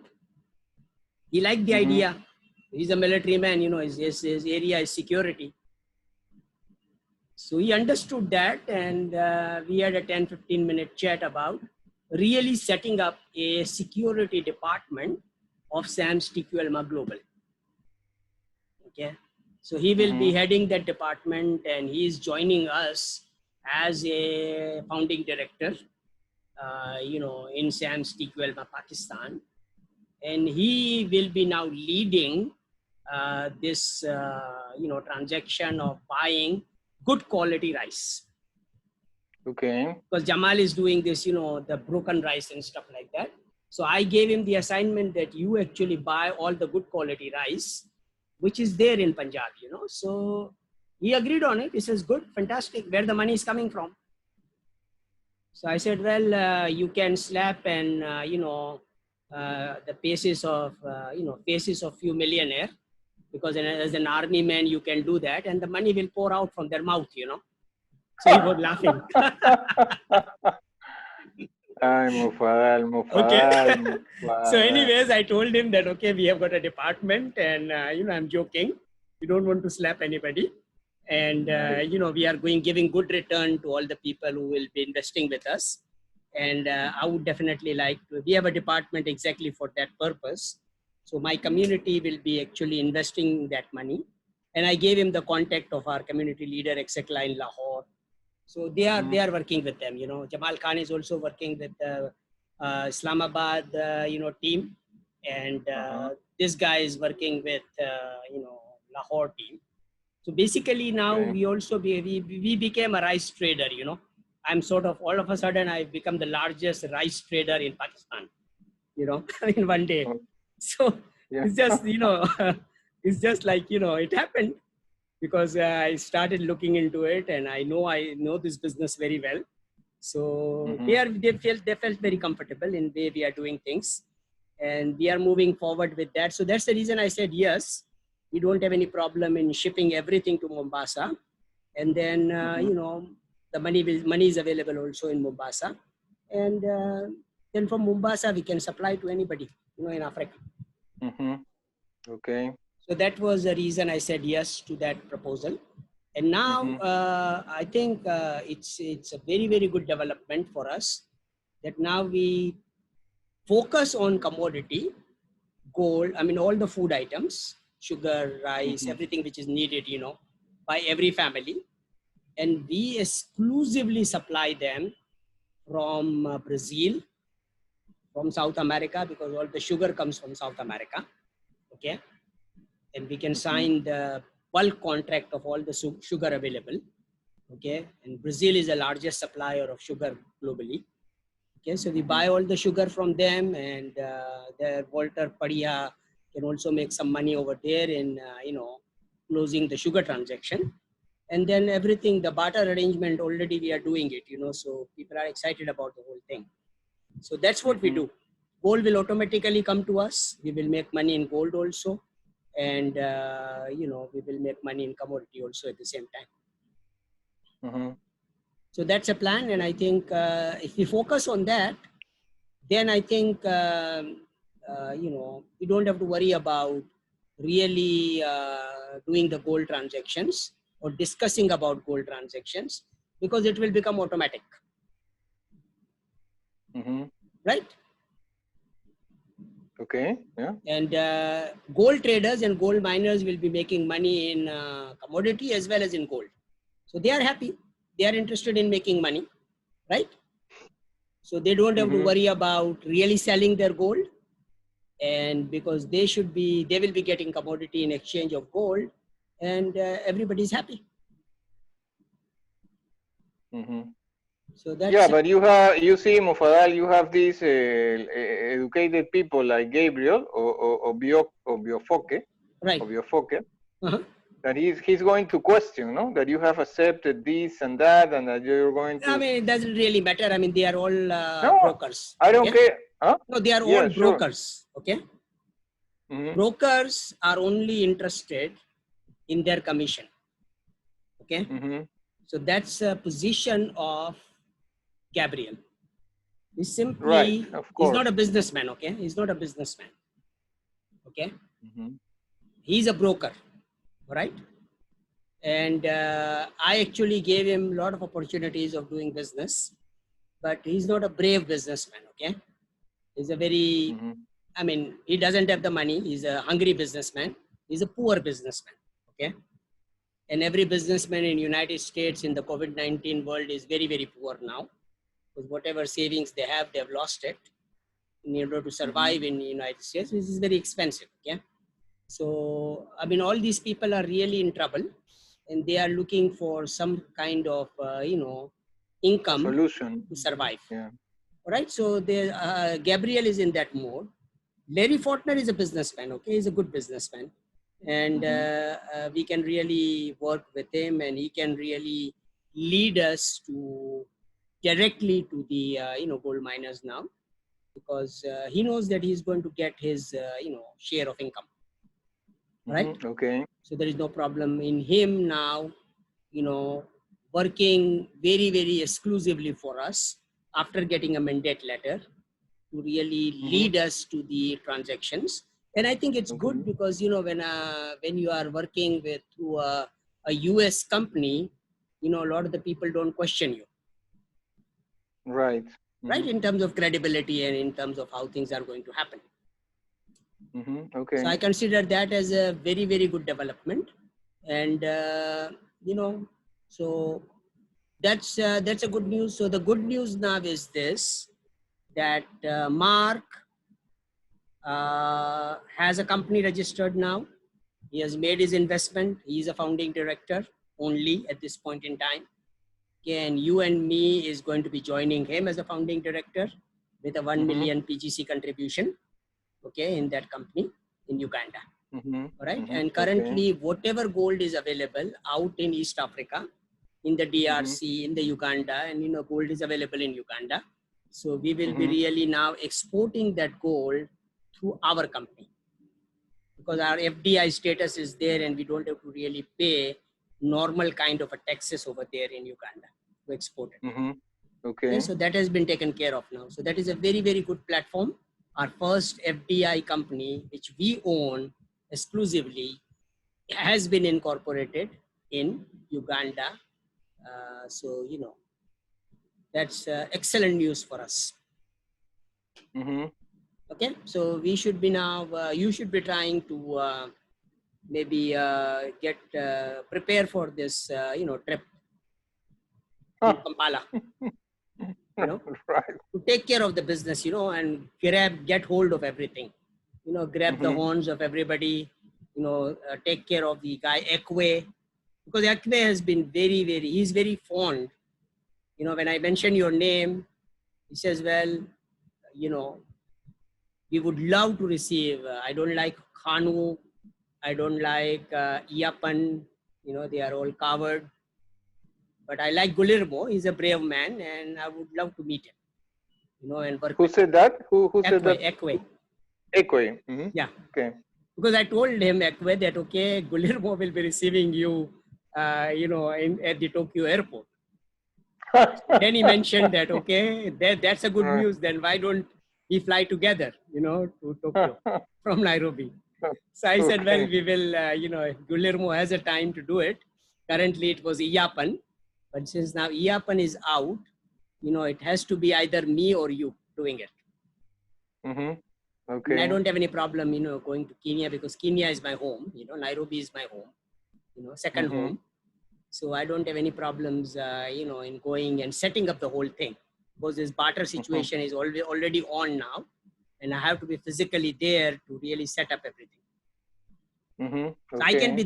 He liked the idea. He's a military man, his area is security. So he understood that, and we had a 10-15 minute chat about really setting up a security department of SAMS TQLMA Global. Okay, so he will be heading that department, and he is joining us as a founding director, in SAMS TQLMA Pakistan, and he will be now leading this, transaction of buying good quality rice. Okay. Because Jamal is doing this, the broken rice and stuff like that. So I gave him the assignment that you actually buy all the good quality rice, which is there in Punjab, So he agreed on it. He says, good, fantastic. Where the money is coming from? So I said, well, you can slap and, the faces of few millionaire, because as an army man, you can do that, and the money will pour out from their mouth, So he was laughing. Okay. So anyways, I told him that, okay, we have got a department, and, I'm joking. We don't want to slap anybody. And, we are giving good return to all the people who will be investing with us. And I would definitely like to, we have a department exactly for that purpose. So my community will be actually investing that money. And I gave him the contact of our community leader, etc. in Lahore. So they are working with them. Jamal Khan is also working with the Islamabad, team. And this guy is working with, Lahore team. So basically now we also, we became a rice trader, I'm sort of, all of a sudden, I've become the largest rice trader in Pakistan, in one day. So it's just, it's just like, it happened because I started looking into it, and I know this business very well. So they felt very comfortable in the way we are doing things, and we are moving forward with that. So that's the reason I said yes. We don't have any problem in shipping everything to Mombasa, and then the money is available also in Mombasa, and then from Mombasa we can supply to anybody, in Africa. Okay. So that was the reason I said yes to that proposal. And now I think it's a very, very good development for us that now we focus on commodity, gold, all the food items, sugar, rice, everything which is needed, by every family. And we exclusively supply them from Brazil, from South America, because all the sugar comes from South America. Okay. And we can sign the bulk contract of all the sugar available. Okay. And Brazil is the largest supplier of sugar globally. Okay. So we buy all the sugar from them, and the Walter Padilla can also make some money over there in, closing the sugar transaction. And then everything, the barter arrangement, already we are doing it, so people are excited about the whole thing. So that's what we do. Gold will automatically come to us. We will make money in gold also. And, we will make money in commodity also at the same time. So that's a plan. And I think if we focus on that, then I think, we don't have to worry about really doing the gold transactions or discussing about gold transactions, because it will become automatic. Right? Okay. Yeah. And gold traders and gold miners will be making money in commodity as well as in gold. So they are happy. They are interested in making money, right? So they don't have to worry about really selling their gold. And because they will be getting commodity in exchange of gold, and everybody's happy. So that's, yeah, but you see, Mufadal, you have these educated people like Gabriel or Biofoque, right? Or Biofoque, that he's going to question, no, that you have accepted this and that, and that you're going to. I mean, it doesn't really matter. I mean, they are all no, brokers. I don't care. Huh? No, they are all brokers. Okay. Brokers are only interested in their commission. Okay. So that's a position of Gabriel. He's simply, he's not a businessman. Okay. He's not a businessman. Okay. He's a broker. Right. And I actually gave him a lot of opportunities of doing business, but he's not a brave businessman. Okay. He's a very, I mean, he doesn't have the money. He's a hungry businessman. He's a poor businessman. Okay. And every businessman in United States in the COVID-19 world is very, very poor now, because whatever savings they have lost it in order to survive in the United States, which is very expensive. Okay. So, I mean, all these people are really in trouble, and they are looking for some kind of, income solution to survive. Yeah. Right. So Gabriel is in that mode. Larry Fortner is a businessman. Okay. He's a good businessman. And we can really work with him, and he can really lead us to directly to the, gold miners now, because he knows that he's going to get his, share of income. Right. Okay. So there is no problem in him now, working very, very exclusively for us after getting a mandate letter to really lead us to the transactions. And I think it's good because, when you are working through a US company, a lot of the people don't question you. Right. Right. In terms of credibility and in terms of how things are going to happen. Okay. So I consider that as a very, very good development. And, so that's a good news. So the good news now is this, that Mark has a company registered now. He has made his investment. He is a founding director only at this point in time. Okay, and you and me is going to be joining him as a founding director with a 1 million PGC contribution, okay, in that company in Uganda. All right. And currently, whatever gold is available out in East Africa, in the DRC, in the Uganda, and gold is available in Uganda. So we will be really now exporting that gold through our company, because our FDI status is there, and we don't have to really pay normal kind of a taxes over there in Uganda to export it. Okay. So that has been taken care of now. So that is a very, very good platform. Our first FDI company, which we own exclusively, has been incorporated in Uganda. So, that's excellent news for us. Okay. So we should be now, you should be trying to maybe get prepare for this, trip to Kampala. you know, Right. to take care of the business, you know, and get hold of everything, you know, grab the horns of everybody, you know, take care of the guy Ekwe, because Ekwe has been he's very fond. You know, when I mention your name, he says, well, you know, we would love to receive. I don't like Khanu. I don't like Iapan. You know, they are all covered. But I like Guillermo. He's a brave man, and I would love to meet him. You know, and work Who with said that? Who said that? Ekwe. Ekwe. Yeah. Okay. Because I told him Ekwe that, okay, Guillermo will be receiving you, you know, at the Tokyo airport. Then he mentioned that, okay, that's a good news. Then why don't we fly together, you know, to Tokyo from Nairobi? So I said, well, we will, you know, if Guillermo has a time to do it. Currently it was Iapan, but since now Iapan is out, you know, it has to be either me or you doing it. Okay. And I don't have any problem, you know, going to Kenya, because Kenya is my home, you know, Nairobi is my home, you know, second home. So I don't have any problems, you know, in going and setting up the whole thing, because this barter situation is already on now, and I have to be physically there to really set up everything. Okay. So I can be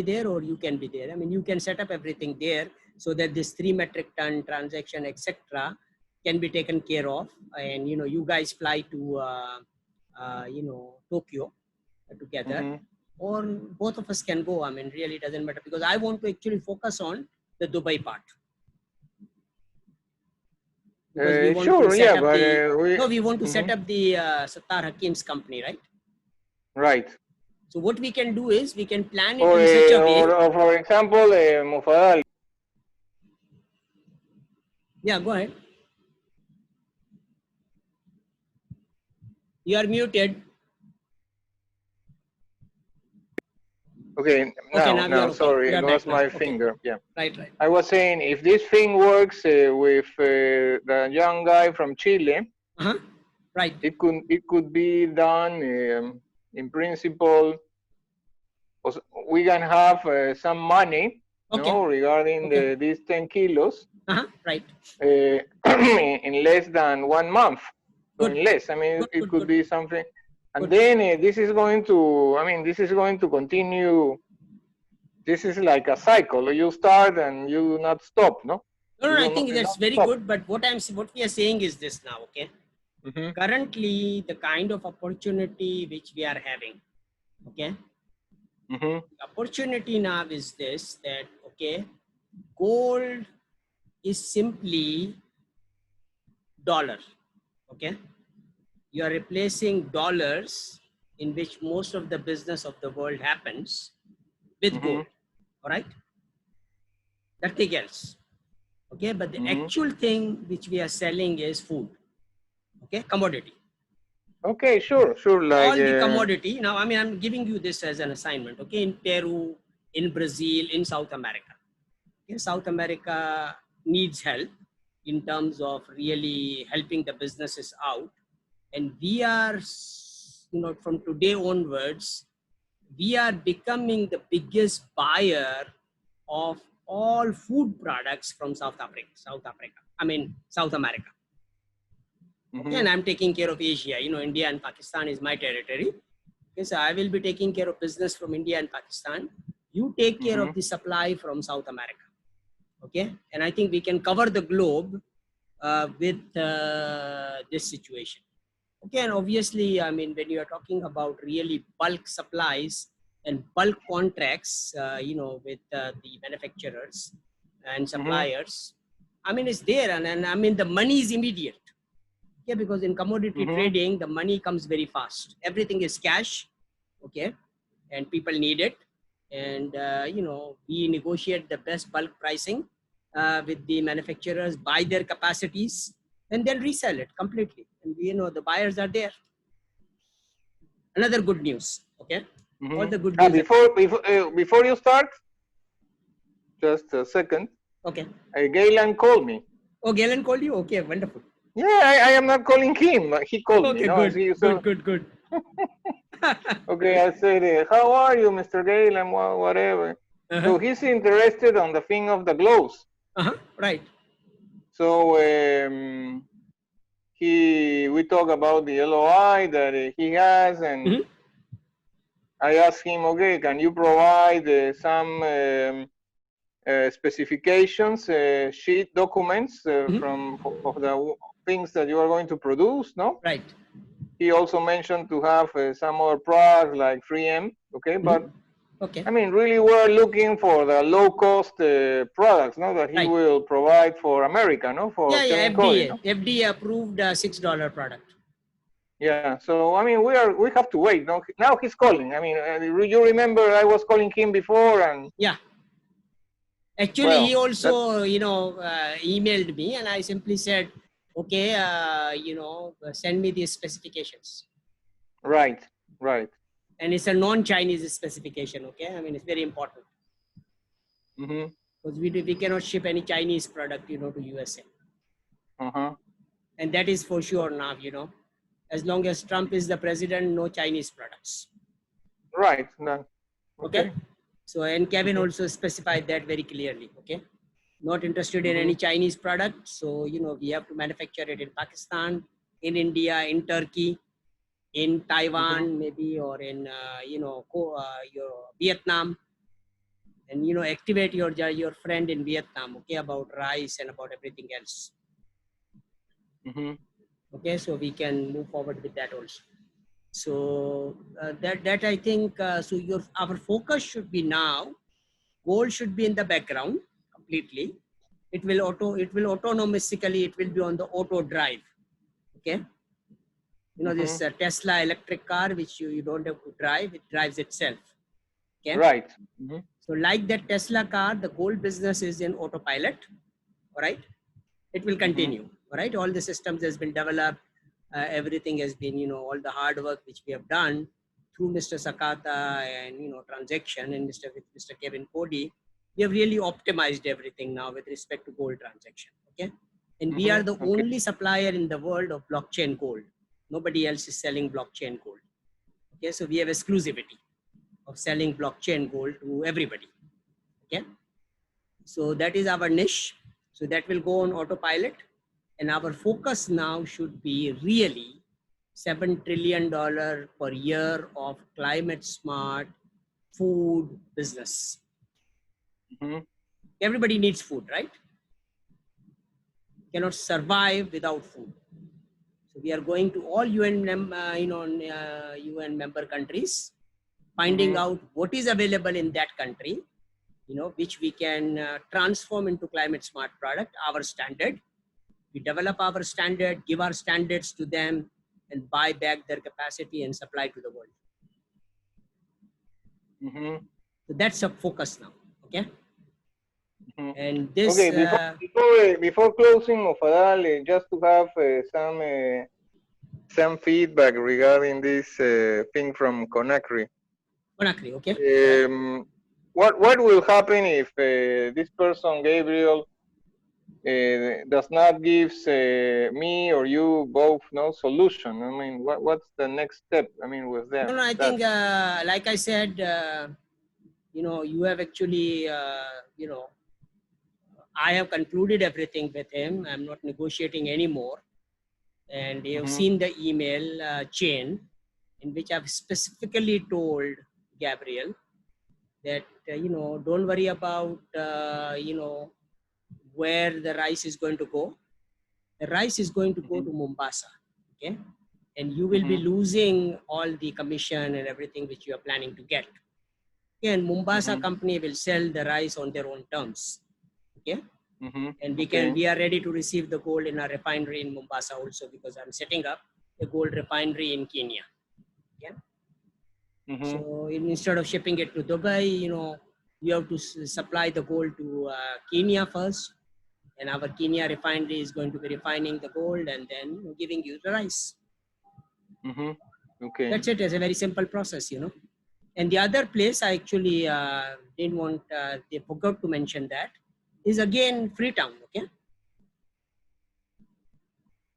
there, or you can be there. I mean, you can set up everything there so that this 3 metric ton transaction, etc., can be taken care of, and you know, you guys fly to you know, Tokyo together, or both of us can go. I mean, really doesn't matter, because I want to actually focus on the Dubai part. Because we want to set up we want to set up the Sattar Hakim's company, right? Right. So what we can do is we can plan it in such a way. Or for example, Mufadal. Yeah, go ahead. You are muted. Okay, now sorry, I lost my finger. Yeah. Right. I was saying, if this thing works with the young guy from Chile, right, it could be done in principle. We can have some money, you know, regarding these 10 kilos, right, in less than 1 month. So in less, I mean, it could be something. And then this is going to, I mean, this is going to continue. This is like a cycle. You start and you not stop, no? No, I think that's very good. But what we are saying is this now, okay? Currently, the kind of opportunity which we are having, okay? The opportunity now is this, that, okay, gold is simply dollar, okay? You are replacing dollars, in which most of the business of the world happens, with gold, all right? Nothing else, okay? But the actual thing which we are selling is food, okay? Commodity. Okay, sure. Like all the commodity. Now, I mean, I'm giving you this as an assignment, okay? In Peru, in Brazil, in South America. Okay? South America needs help in terms of really helping the businesses out. And we are, you know, from today onwards, we are becoming the biggest buyer of all food products from South America. Okay, and I'm taking care of Asia. You know, India and Pakistan is my territory. Okay, so I will be taking care of business from India and Pakistan. You take care of the supply from South America. Okay, and I think we can cover the globe with this situation. Okay, and obviously, I mean, when you are talking about really bulk supplies and bulk contracts, you know, with the manufacturers and suppliers, I mean, it's there, and I mean, the money is immediate. Okay, because in commodity trading, the money comes very fast. Everything is cash, okay, and people need it. And, you know, we negotiate the best bulk pricing with the manufacturers, buy their capacities, and then resell it completely. And, you know, the buyers are there. Another good news, okay? All the good news. Before you start, just a second. Okay. Galen called me. Oh, Galen called you? Okay, wonderful. Yeah, I am not calling him. He called me. Okay, good. Okay, I said, how are you, Mr. Galen? Whatever. So he's interested on the thing of the gloves. Right. So we talk about the LOI that he has, and Mhm. I asked him, okay, can you provide some specifications, sheet documents Mhm. of the things that you are going to produce, no? Right. He also mentioned to have some other products like 3M, okay? But Mhm. Okay. I mean, really, we're looking for the low-cost products, no, that he Right. will provide for America, no, for Yeah, yeah, Kevin Cody, no. FDA approved $6 product. Yeah. So I mean, we have to wait. No, now he's calling. I mean, you remember I was calling him before, and Yeah. Actually, he well, that also, emailed me, and I simply said, okay, send me these specifications. right, right. And it's a non-Chinese specification. Okay. I mean, it's very important Mm-hmm. because we cannot ship any Chinese product, to USA. Uh-huh. And that is for sure now, as long as Trump is the president, no Chinese products. Right. Then, Okay. okay. So, and Kevin Mm-hmm. also specified that very clearly. Okay. Not interested in Mm-hmm. any Chinese product. So, we have to manufacture it in Pakistan, in India, in Turkey, in Mm-hmm. Taiwan, maybe, or in, your Vietnam. And, activate your friend in Vietnam, okay, about rice and about everything else. Mm-hmm. Okay. So we can move forward with that also. So that I think, so our focus should be now, gold should be in the background completely. It will autonomously, it will be on the auto drive. Okay. Mm-hmm. This Tesla electric car, which you don't have to drive, it drives itself. Okay. Right. Mm-hmm. So like that Tesla car, the gold business is in autopilot. All right. It will Mm-hmm. continue. All right. All the systems has been developed. Everything has been, all the hard work which we have done through Mr. Sakata and, transaction, and with Mr. Kevin Cody, we have really optimized everything now with respect to gold transaction. Okay. And we are the Mm-hmm. Okay. only supplier in the world of blockchain gold. Nobody else is selling blockchain gold. Okay. So we have exclusivity of selling blockchain gold to everybody. Okay. So that is our niche. So that will go on autopilot. And our focus now should be really $7 trillion per year of climate smart food business. Mm-hmm. Everybody needs food, right? Cannot survive without food. So we are going to all UN member countries, finding Mm-hmm. out what is available in that country, which we can transform into climate smart product, our standard. We develop our standard, give our standards to them, and buy back their capacity and supply to the world. Mm-hmm. So that's a focus now. Okay. Mm-hmm. And this, Okay. Before closing, Mufadal, just to have some feedback regarding this thing from Conakry. Conakry, okay. Right. What will happen if this person, Gabriel, does not give me or you both no solution? I mean, what's the next step? I mean, with them. No, I think, like I said, you have actually, I have concluded everything with him. I'm not negotiating anymore. And you've Mm-hmm. seen the email chain in which I've specifically told Gabriel that, don't worry about, where the rice is going to go. The rice is going to go to Mombasa. Okay. And you will be Mm-hmm. losing all the commission and everything which you are planning to get. Okay. And Mombasa Mm-hmm. company will sell the rice on their own terms. Okay. Mm-hmm. And Okay. we are ready to receive the gold in our refinery in Mombasa also, because I'm setting up a gold refinery in Kenya. Yeah. Mm-hmm. So instead of shipping it to Dubai, you have to supply the gold to Kenya first, and our Kenya refinery is going to be refining the gold and then giving you the rice. Mm-hmm. Okay. That's it. It's a very simple process, And the other place I actually didn't want, they forgot to mention that, is again Freetown, okay?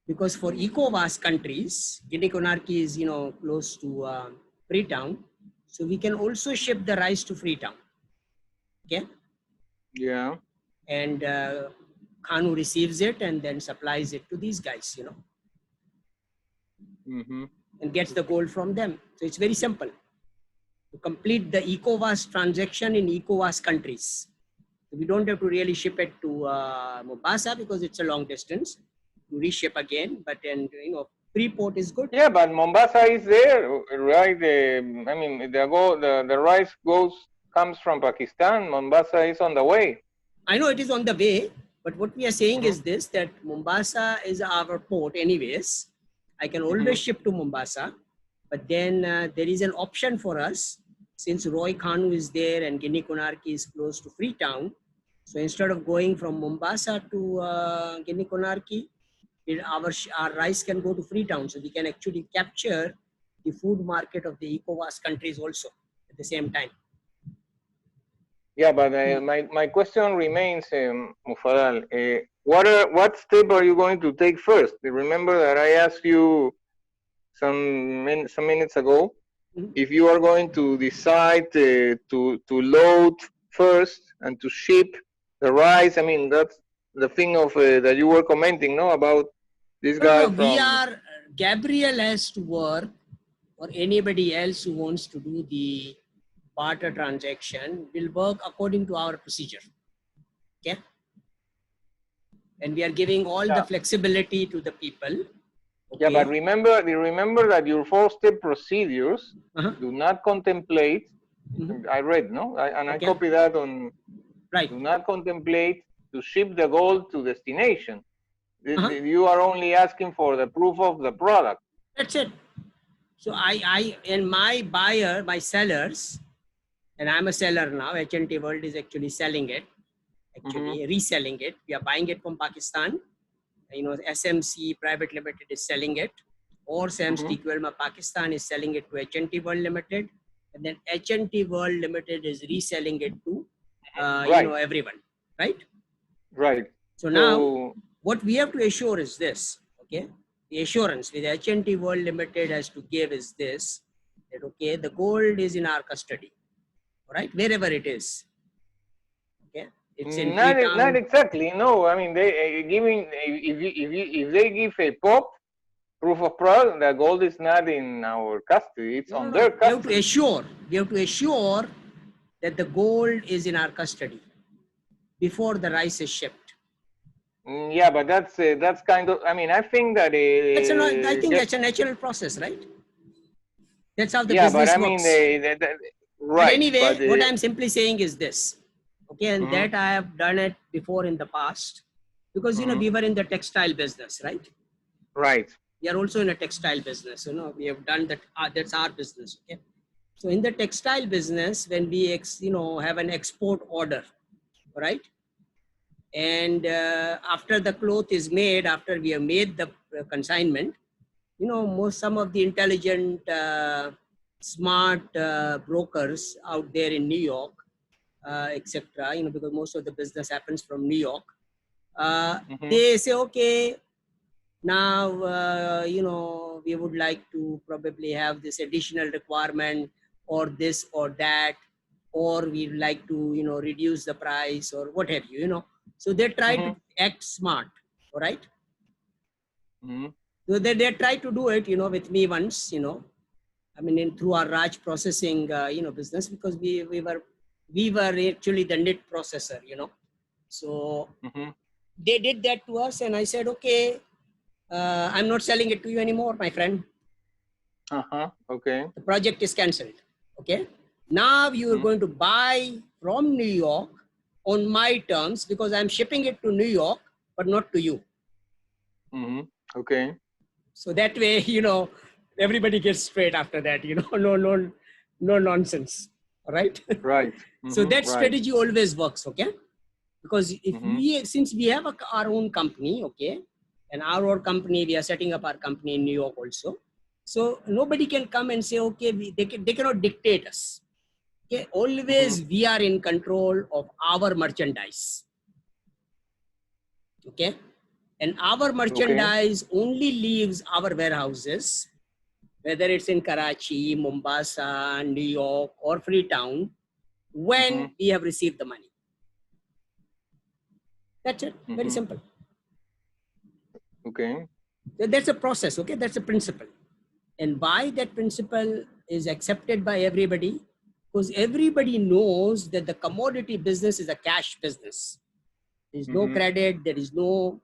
Because for ECOWAS countries, Guinea-Conakry is, close to Freetown. So we can also ship the rice to Freetown, okay? Yeah. And Kanu receives it and then supplies it to these guys, you know, and gets the gold from them. So it's very simple to complete the ECOWAS transaction in ECOWAS countries. So we don't have to really ship it to Mombasa because it's a long distance to reship again. But then, you know, Freeport is good. Yeah, but Mombasa is there, right? I mean, the rice comes from Pakistan. Mombasa is on the way. I know it is on the way, but what we are saying is this, that Mombasa is our port anyways. I can always ship to Mombasa, but then there is an option for us since Roy Khanu is there and Guinea Conakry is close to Freetown. So instead of going from Mombasa to Guinea Conakry, our rice can go to Freetown. So we can actually capture the food market of the ECOWAS countries also at the same time. Yeah, but my question remains, Mufadal. What step are you going to take first? Remember that I asked you some minutes ago if you are going to decide to load first and to ship the rice. I mean, that's the thing of that you were commenting, no, about this guy from. Gabriel has to work, or anybody else who wants to do the barter transaction will work according to our procedure. Okay. And we are giving all the flexibility to the people. Okay. Yeah, but remember that your 4-step procedures do not contemplate. I read, no, I copy that on. Right. Do not contemplate to ship the gold to destination. You are only asking for the proof of the product. That's it. So I and my buyer, my sellers, and I'm a seller now. HNT World is actually selling it, reselling it. We are buying it from Pakistan. You know, SMC Private Limited is selling it, or SAMS TQLMA Pakistan is selling it to HNT World Limited, and then HNT World Limited is reselling it to you know, everyone, right? Right. So now what we have to assure is this, okay? The assurance with HNT World Limited has to give is this, that okay, the gold is in our custody, right? Wherever it is, okay? It's in not exactly. No, I mean they giving if they give a proof of product, the gold is not in our custody. It's on their custody. We have to assure that the gold is in our custody before the rice is shipped. Yeah, but that's kind of. I mean, I think that I think that's a natural process, right? That's how the business works. Right. But anyway, what I'm simply saying is this, okay, and that I have done it before in the past, because you know we were in the textile business, right? Right. We are also in a textile business. You know, we have done that. That's our business. Okay. So in the textile business, when we have an export order, right? And after the cloth is made, after we have made the consignment, you know, some of the intelligent, smart brokers out there in New York, etc., you know, because most of the business happens from New York, they say, okay, now, you know, we would like to probably have this additional requirement or this or that, or we'd like to, you know, reduce the price or what have you, you know. So they try to act smart, all right? So they try to do it, you know, with me once, you know, I mean, through our Raj processing, you know, business, because we were actually the knit processor, you know. So they did that to us, and I said, okay, I'm not selling it to you anymore, my friend. Okay. The project is cancelled. Okay. Now you are going to buy from New York on my terms, because I'm shipping it to New York, but not to you. Okay. So that way, you know, everybody gets straight after that, you know, no nonsense. All right. Right. So that strategy always works. Okay. Because if since we have our own company, okay, and our company, we are setting up our company in New York also. So nobody can come and say, okay, they cannot dictate us. Okay, always we are in control of our merchandise. Okay, and our merchandise only leaves our warehouses, whether it's in Karachi, Mombasa, New York, or Freetown, when we have received the money. That's it. Very simple. Okay. So that's a process. Okay, that's a principle. And why that principle is accepted by everybody? Because everybody knows that the commodity business is a cash business. There is no credit. There is no,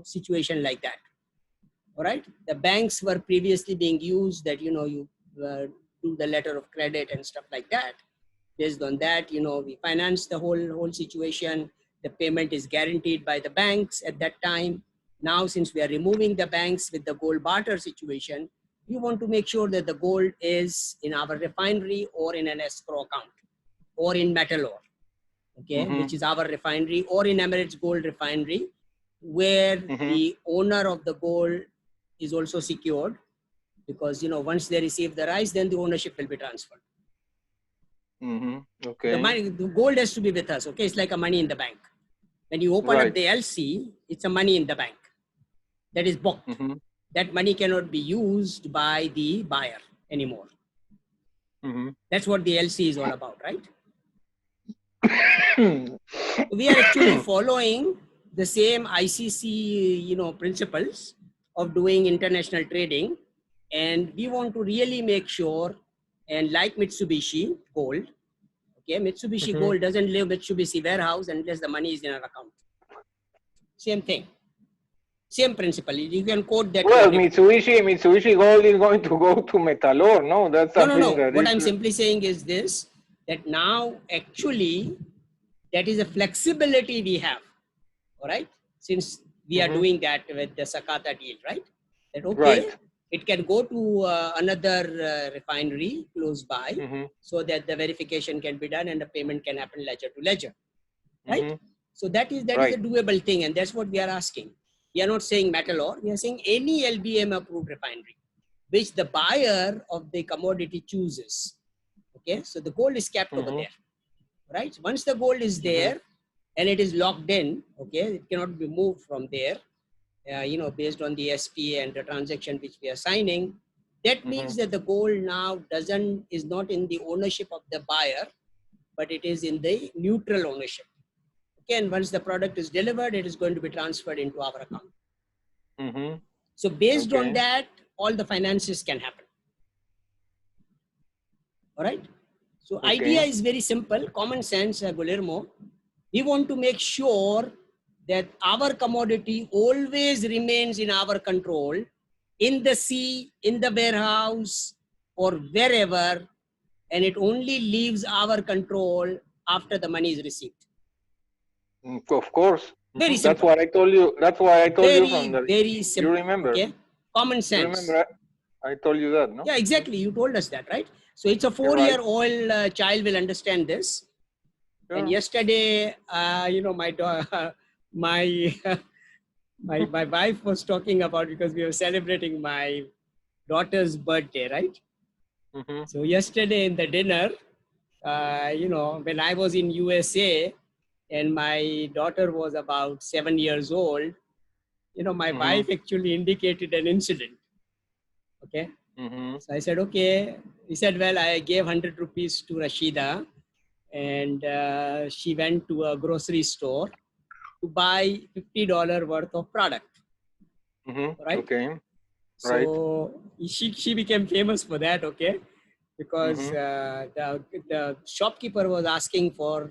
situation like that. All right. The banks were previously being used that, you do the letter of credit and stuff like that. Based on that, we finance the whole situation. The payment is guaranteed by the banks at that time. Now, since we are removing the banks with the gold barter situation, we want to make sure that the gold is in our refinery or in an escrow account or in metal ore, okay, which is our refinery, or in Emirates Gold Refinery, where the owner of the gold is also secured, because once they receive the rice, then the ownership will be transferred. Okay. The gold has to be with us. Okay, it's like a money in the bank. When you open up the LC, it's a money in the bank that is booked. That money cannot be used by the buyer anymore. That's what the LC is all about, right? We are actually following the same ICC, principles of doing international trading, and we want to really make sure. And like Mitsubishi Gold, okay, Mitsubishi Gold doesn't leave Mitsubishi warehouse unless the money is in our account. Same thing, same principle. You can quote that. Well, Mitsubishi Gold is going to go to Metalor, no? That's something no. What I'm simply saying is this: that now actually that is a flexibility we have. All right, since we are doing that with the Sakata deal, right? That okay, it can go to another refinery close by, so that the verification can be done and the payment can happen ledger to ledger, right? So that is a doable thing, and that's what we are asking. We are not saying metal ore, we are saying any LBM approved refinery, which the buyer of the commodity chooses. Okay, so the gold is kept over there, right? Once the gold is there and it is locked in, okay, it cannot be moved from there. Based on the SPA and the transaction which we are signing, that means that the gold now is not in the ownership of the buyer, but it is in the neutral ownership. Okay, and once the product is delivered, it is going to be transferred into our account. So based on that, all the finances can happen. All right. So idea is very simple, common sense, Guillermo. We want to make sure that our commodity always remains in our control, in the sea, in the warehouse, or wherever, and it only leaves our control after the money is received. Of course. Very simple. That's what I told you. That's why I told you from the. Very simple. You remember? Okay. Common sense. You remember? I told you that, no? Yeah, exactly. You told us that, right? So it's a 4-year-old child will understand this. Sure. And yesterday, my wife was talking about, because we were celebrating my daughter's birthday, right? So yesterday in the dinner, when I was in USA and my daughter was about 7 years old, my wife actually indicated an incident. Okay. So I said, okay. He said, well, I gave 100 rupees to Rashida, and she went to a grocery store to buy $50 worth of product. Right? Okay. So she became famous for that, okay? Because the shopkeeper was asking for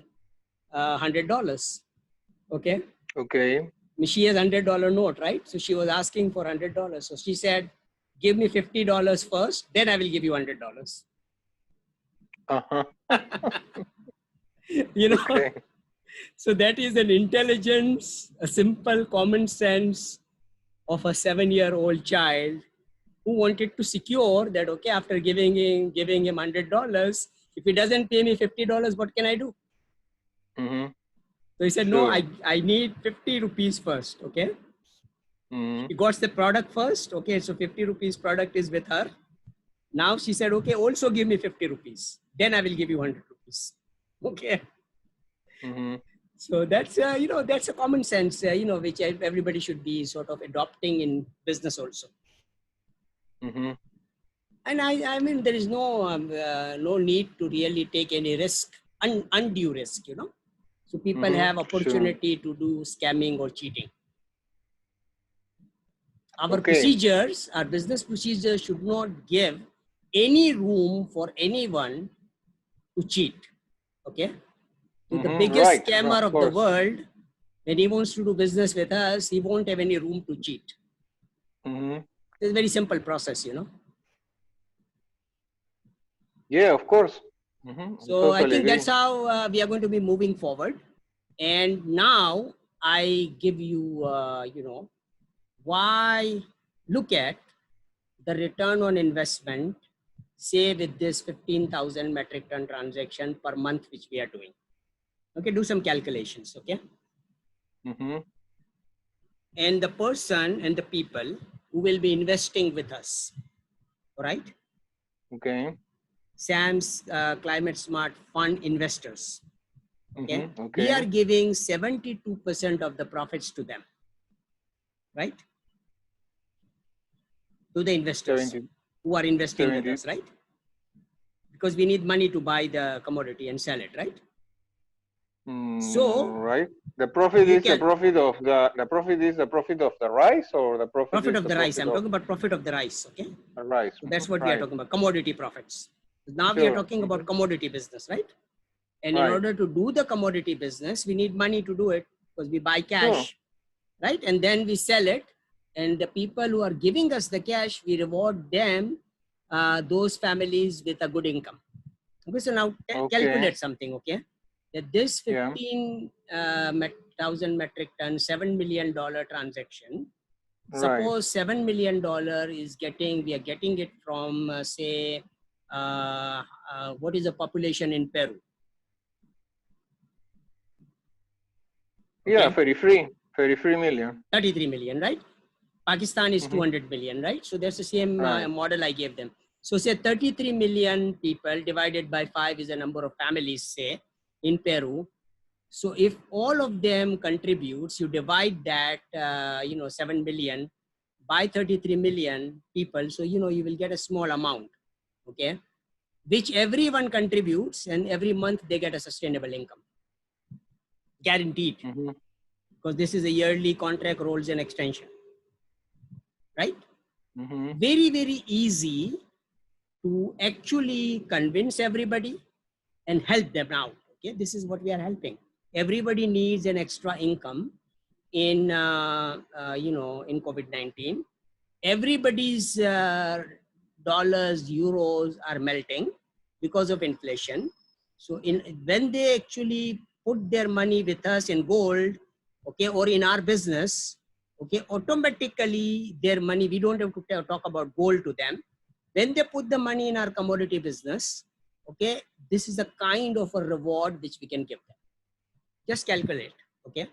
$100. Okay. Okay. She has $100 note, right? So she was asking for $100. So she said, give me $50 first, then I will give you $100. Okay. So that is an intelligence, a simple common sense of a 7-year-old child who wanted to secure that, okay, after giving him $100, if he doesn't pay me $50, what can I do? So he said, no, I need 50 rupees first, okay? He got the product first, okay, so 50 rupees product is with her. Now she said, okay, also give me 50 rupees. Then I will give you 100 rupees. Okay. So that's, that's a common sense, which everybody should be sort of adopting in business also. And I mean, there is no need to really take any risk, undue risk, So people have Sure. opportunity to do scamming or cheating. Our Okay. procedures, our business procedures should not give any room for anyone to cheat. Okay. So the biggest Right, scammer of of the course. world, when he wants to do business with us, he won't have any room to cheat. It's a very simple process, you know. Yeah, of course. So I Totally think agree. that's how we are going to be moving forward. And now I give you, you know, why look at the return on investment, say with this 15,000 metric ton transaction per month, which we are doing. Okay, do some calculations, okay? And the person and the people who will be investing with us, all right? Okay. SAMS Climate Smart Fund investors, okay? We Okay. are giving 72% of the profits to them, right? To the investors 70, who are investing 70. with us, right? Because we need money to buy the commodity and sell it, right? So Right. The profit you is the can, profit of the profit is the profit of the rice, or the profit profit is of the the rice, profit I'm of talking about profit of the rice, okay? the rice. So that's what we are Right. talking about, commodity profits. Now we are Sure. talking about commodity business, right? And in Right. order to do the commodity business, we need money to do it because we buy Sure. cash, right? And then we sell it. And the people who are giving us the cash, we reward them, those families with a good income. Okay, so now calculate something, okay? That this 15,000 metric ton, $7 million transaction, suppose $7 million is getting, we are getting it from, say, what is the population in Peru? Okay. Yeah, Okay. 33 million. 33 million, right? Pakistan is 200 million, right? So that's the same model I gave them. So say 33 million people divided by 5 is the number of families, say, in Peru. So if all of them contributes, you divide that, 7 million by 33 million people. So, you know, you will get a small amount, okay? Which everyone contributes, and every month they get a sustainable income. Guaranteed. Because this is a yearly contract, rolls and extension, right? Very, very easy to actually convince everybody and help them out. Okay, this is what we are helping. Everybody needs an extra income in, in COVID-19. Everybody's dollars, euros are melting because of inflation. So when they actually put their money with us in gold, okay, or in our business, okay, automatically their money, we don't have to talk about gold to them. When they put the money in our commodity business, okay, this is a kind of a reward which we can give them. Just calculate, okay?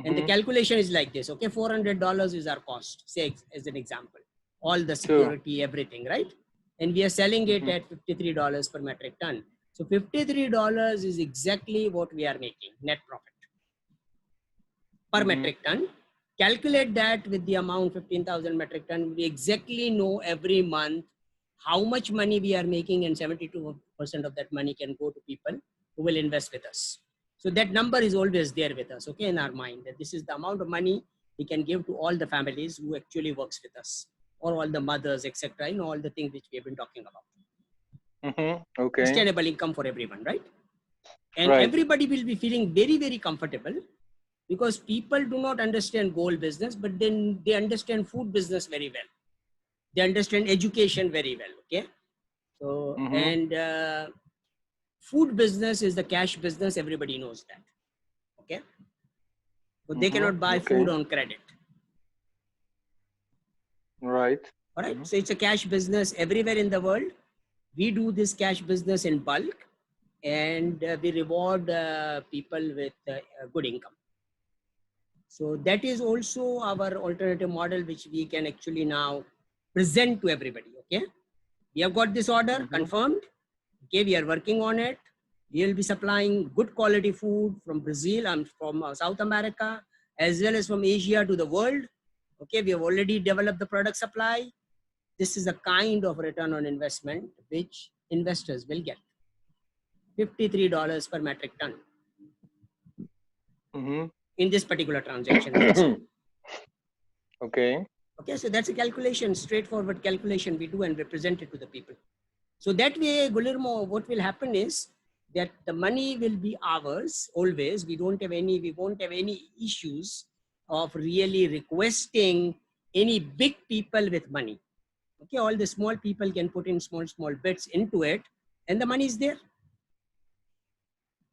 And the calculation is like this, okay? $400 is our cost, say as an example. All the security, everything, right? And we are selling it at $53 per metric ton. So $53 is exactly what we are making, net profit per metric ton. Calculate that with the amount 15,000 metric ton. We exactly know every month how much money we are making, and 72% of that money can go to people who will invest with us. So that number is always there with us, okay, in our mind, that this is the amount of money we can give to all the families who actually works with us, or all the mothers, etc. You know, all the things which we have been talking about. Okay. Sustainable income for everyone, right? And everybody will be feeling very, very comfortable, because people do not understand gold business, but then they understand food business very well. They understand education very well, okay? So, and food business is the cash business, everybody knows that, okay? But they cannot buy food on credit. Right. All right. So it's a cash business everywhere in the world. We do this cash business in bulk, and we reward people with good income. So that is also our alternative model, which we can actually now present to everybody. Okay. We have got this order confirmed. Okay. We are working on it. We will be supplying good quality food from Brazil and from South America, as well as from Asia to the world. Okay. We have already developed the product supply. This is a kind of return on investment which investors will get. $53 per metric ton. in this particular transaction, let's say. Okay. Okay, so that's a calculation, straightforward calculation we do and represent it to the people. So that way, Guillermo, what will happen is that the money will be ours always. We won't have any issues of really requesting any big people with money. Okay, all the small people can put in small bits into it, and the money is there.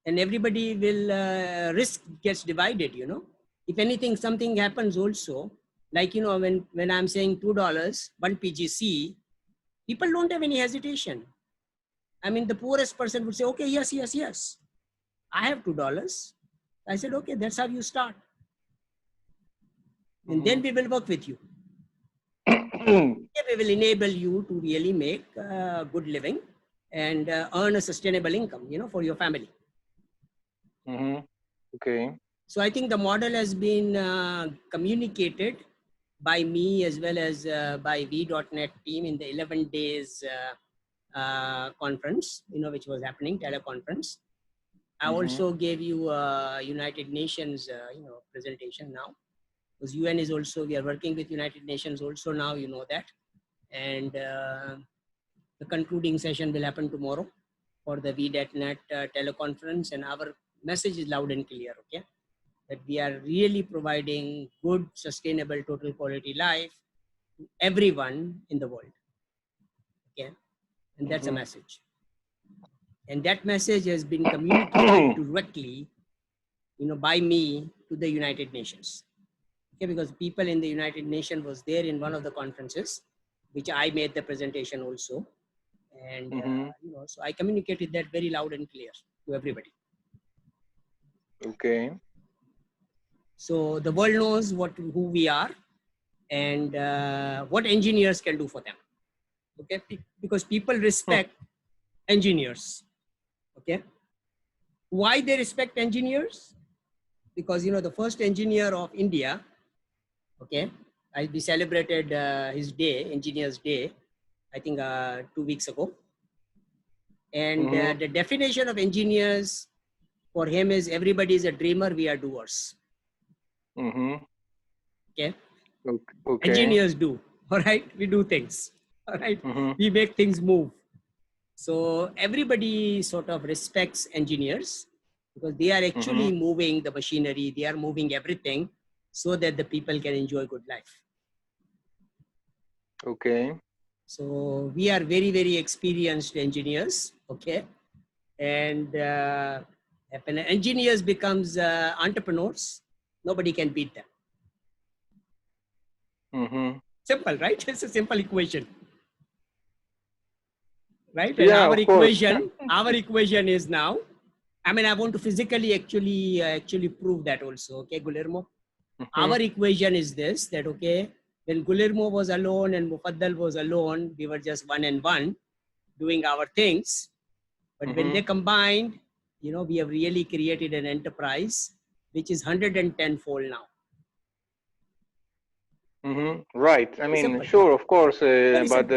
And everybody will risk gets divided, you know. If anything, something happens also, like, you know, when I'm saying $2, 1 PGC, people don't have any hesitation. I mean, the poorest person would say, okay, yes. I have $2. I said, okay, that's how you start. And then we will work with you. We will enable you to really make a good living and earn a sustainable income, you know, for your family. Okay. So I think the model has been communicated by me as well as by V.net team in the 11 days conference, you know, which was happening, teleconference. I also gave you a United Nations, you know, presentation now, because UN is also, we are working with United Nations also now, you know that. And the concluding session will happen tomorrow for the V.net teleconference, and our message is loud and clear, okay? That we are really providing good, sustainable, total quality life to everyone in the world, okay? And that's a message. And that message has been communicated directly, you know, by me to the United Nations. Okay, because people in the United Nations was there in one of the conferences, which I made the presentation also. And, you know, so I communicated that very loud and clear to everybody. Okay. So the world knows who we are and what engineers can do for them. Okay, because people respect engineers. Okay, why they respect engineers? Because, you know, the first engineer of India, okay, we celebrated his day, Engineers Day, I think 2 weeks ago. And the definition of engineers for him is everybody is a dreamer, we are doers. Okay. Okay. Engineers do, all right? We do things, all right? We make things move. So everybody sort of respects engineers because they are actually moving the machinery, they are moving everything so that the people can enjoy good life. Okay. So we are very, very experienced engineers, okay? And when engineers becomes entrepreneurs, nobody can beat them. Simple, right? It's a simple equation. Right? And Yeah, our equation is now, I mean, I want to physically actually prove that also, okay, Guillermo? Our equation is this, that, okay, when Guillermo was alone and Mufaddal was alone, we were just one and one doing our things. But when they combined, you know, we have really created an enterprise, which is 110-fold now. Right. I mean, sure, of course, but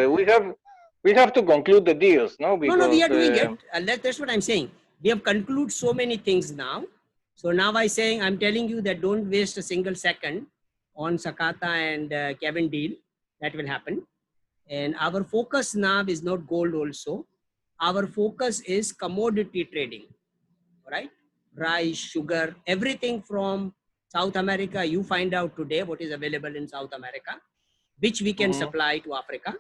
we have to conclude the deals, no? Because, no, we are doing it. That's what I'm saying. We have concluded so many things now. So now I'm telling you that don't waste a single second on Sakata and Kevin deal. That will happen. And our focus now is not gold also. Our focus is commodity trading, right? Rice, sugar, everything from South America. You find out today what is available in South America, which we can supply to Africa.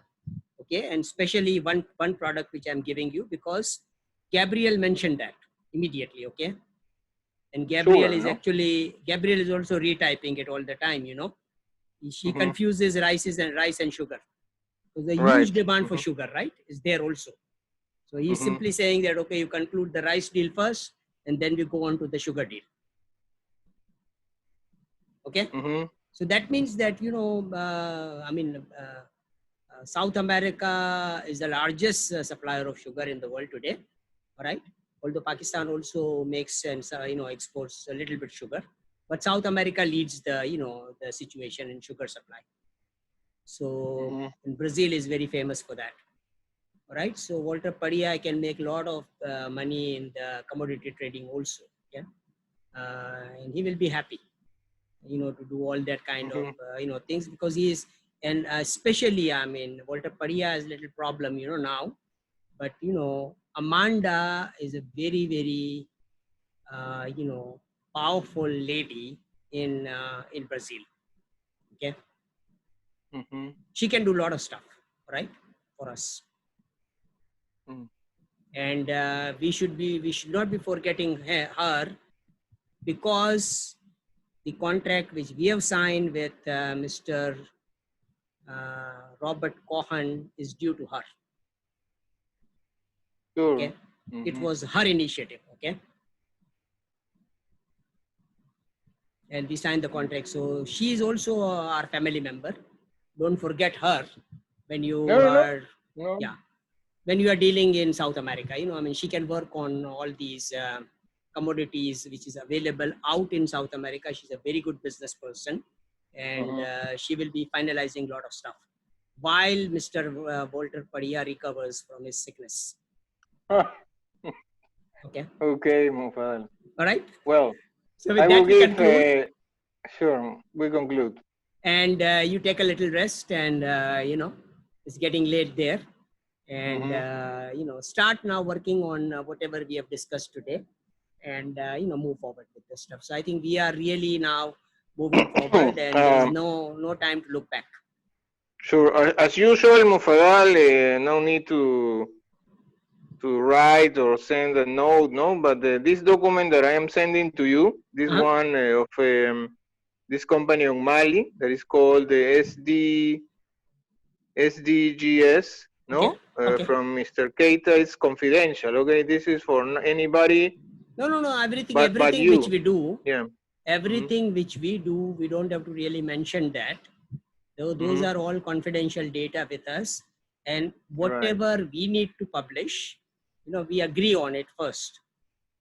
Okay, and especially one product which I'm giving you because Gabriel mentioned that immediately. Okay, and Gabriel is also retyping it all the time. You know, she confuses rice and sugar. So the huge demand for sugar, right, is there also. So he's simply saying that, okay, you conclude the rice deal first, and then we go on to the sugar deal. Okay, so that means that, you know, South America is the largest supplier of sugar in the world today, all right? Although Pakistan also makes and you know, exports a little bit sugar, but South America leads the, you know, the situation in sugar supply. So and Brazil is very famous for that, all right? So Walter Padilla can make a lot of money in the commodity trading also, yeah. and he will be happy, to do all that kind of, things, because he is, and especially, I mean, Walter Padilla has a little problem, now, but, Amanda is a very, very, powerful lady in Brazil. Okay. She can do a lot of stuff, right, for us. And we should not be forgetting her, because the contract which we have signed with Mr. Robert Cohen is due to her. Sure. Okay. It was her initiative. Okay. And we signed the contract. So she is also our family member. Don't forget her when you are, yeah, when you are dealing in South America. I mean, she can work on all these commodities which is available out in South America. She's a very good business person, and she will be finalizing a lot of stuff while Mr. Walter Padilla recovers from his sickness. Okay. Okay, Mufadal. All right. Well, so with that we conclude. Sure, we conclude. And you take a little rest, and it's getting late there, and start now working on whatever we have discussed today, and move forward with this stuff. So I think we are really now moving forward, and there is no time to look back. Sure, as usual, Mufadal, no need to write or send a note, no, but this document that I am sending to you, this one of this company on Mali that is called the SDGS, no, from Mr. Keita, is confidential. Okay, this is for anybody. No, everything which we do, everything which we do, we don't have to really mention that. So those are all confidential data with us, and whatever we need to publish, we agree on it first,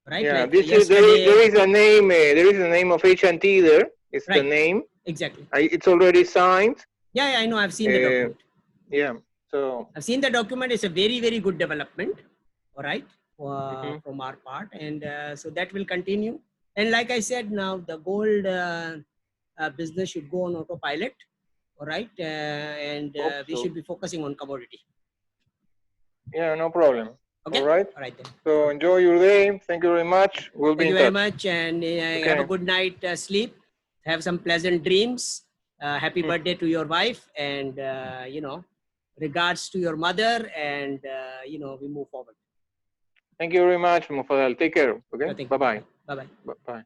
right? Yeah, like there is a name. There is a name of H&T there. It's the name. Exactly. It's already signed. Yeah, I know. I've seen the document. Yeah. So I've seen the document. It's a very, very good development. All right, from our part, and so that will continue. And like I said, now the gold business should go on autopilot. All right, and we should be focusing on commodity. Yeah, no problem. Okay. All right. All right then. So enjoy your day. Thank you very much. We'll be in touch. Thank you very much, and have a good night sleep. Have some pleasant dreams. Happy birthday to your wife, and regards to your mother, and we move forward. Thank you very much, Mufadal. Take care. Okay. Bye-bye. Bye-bye. Bye.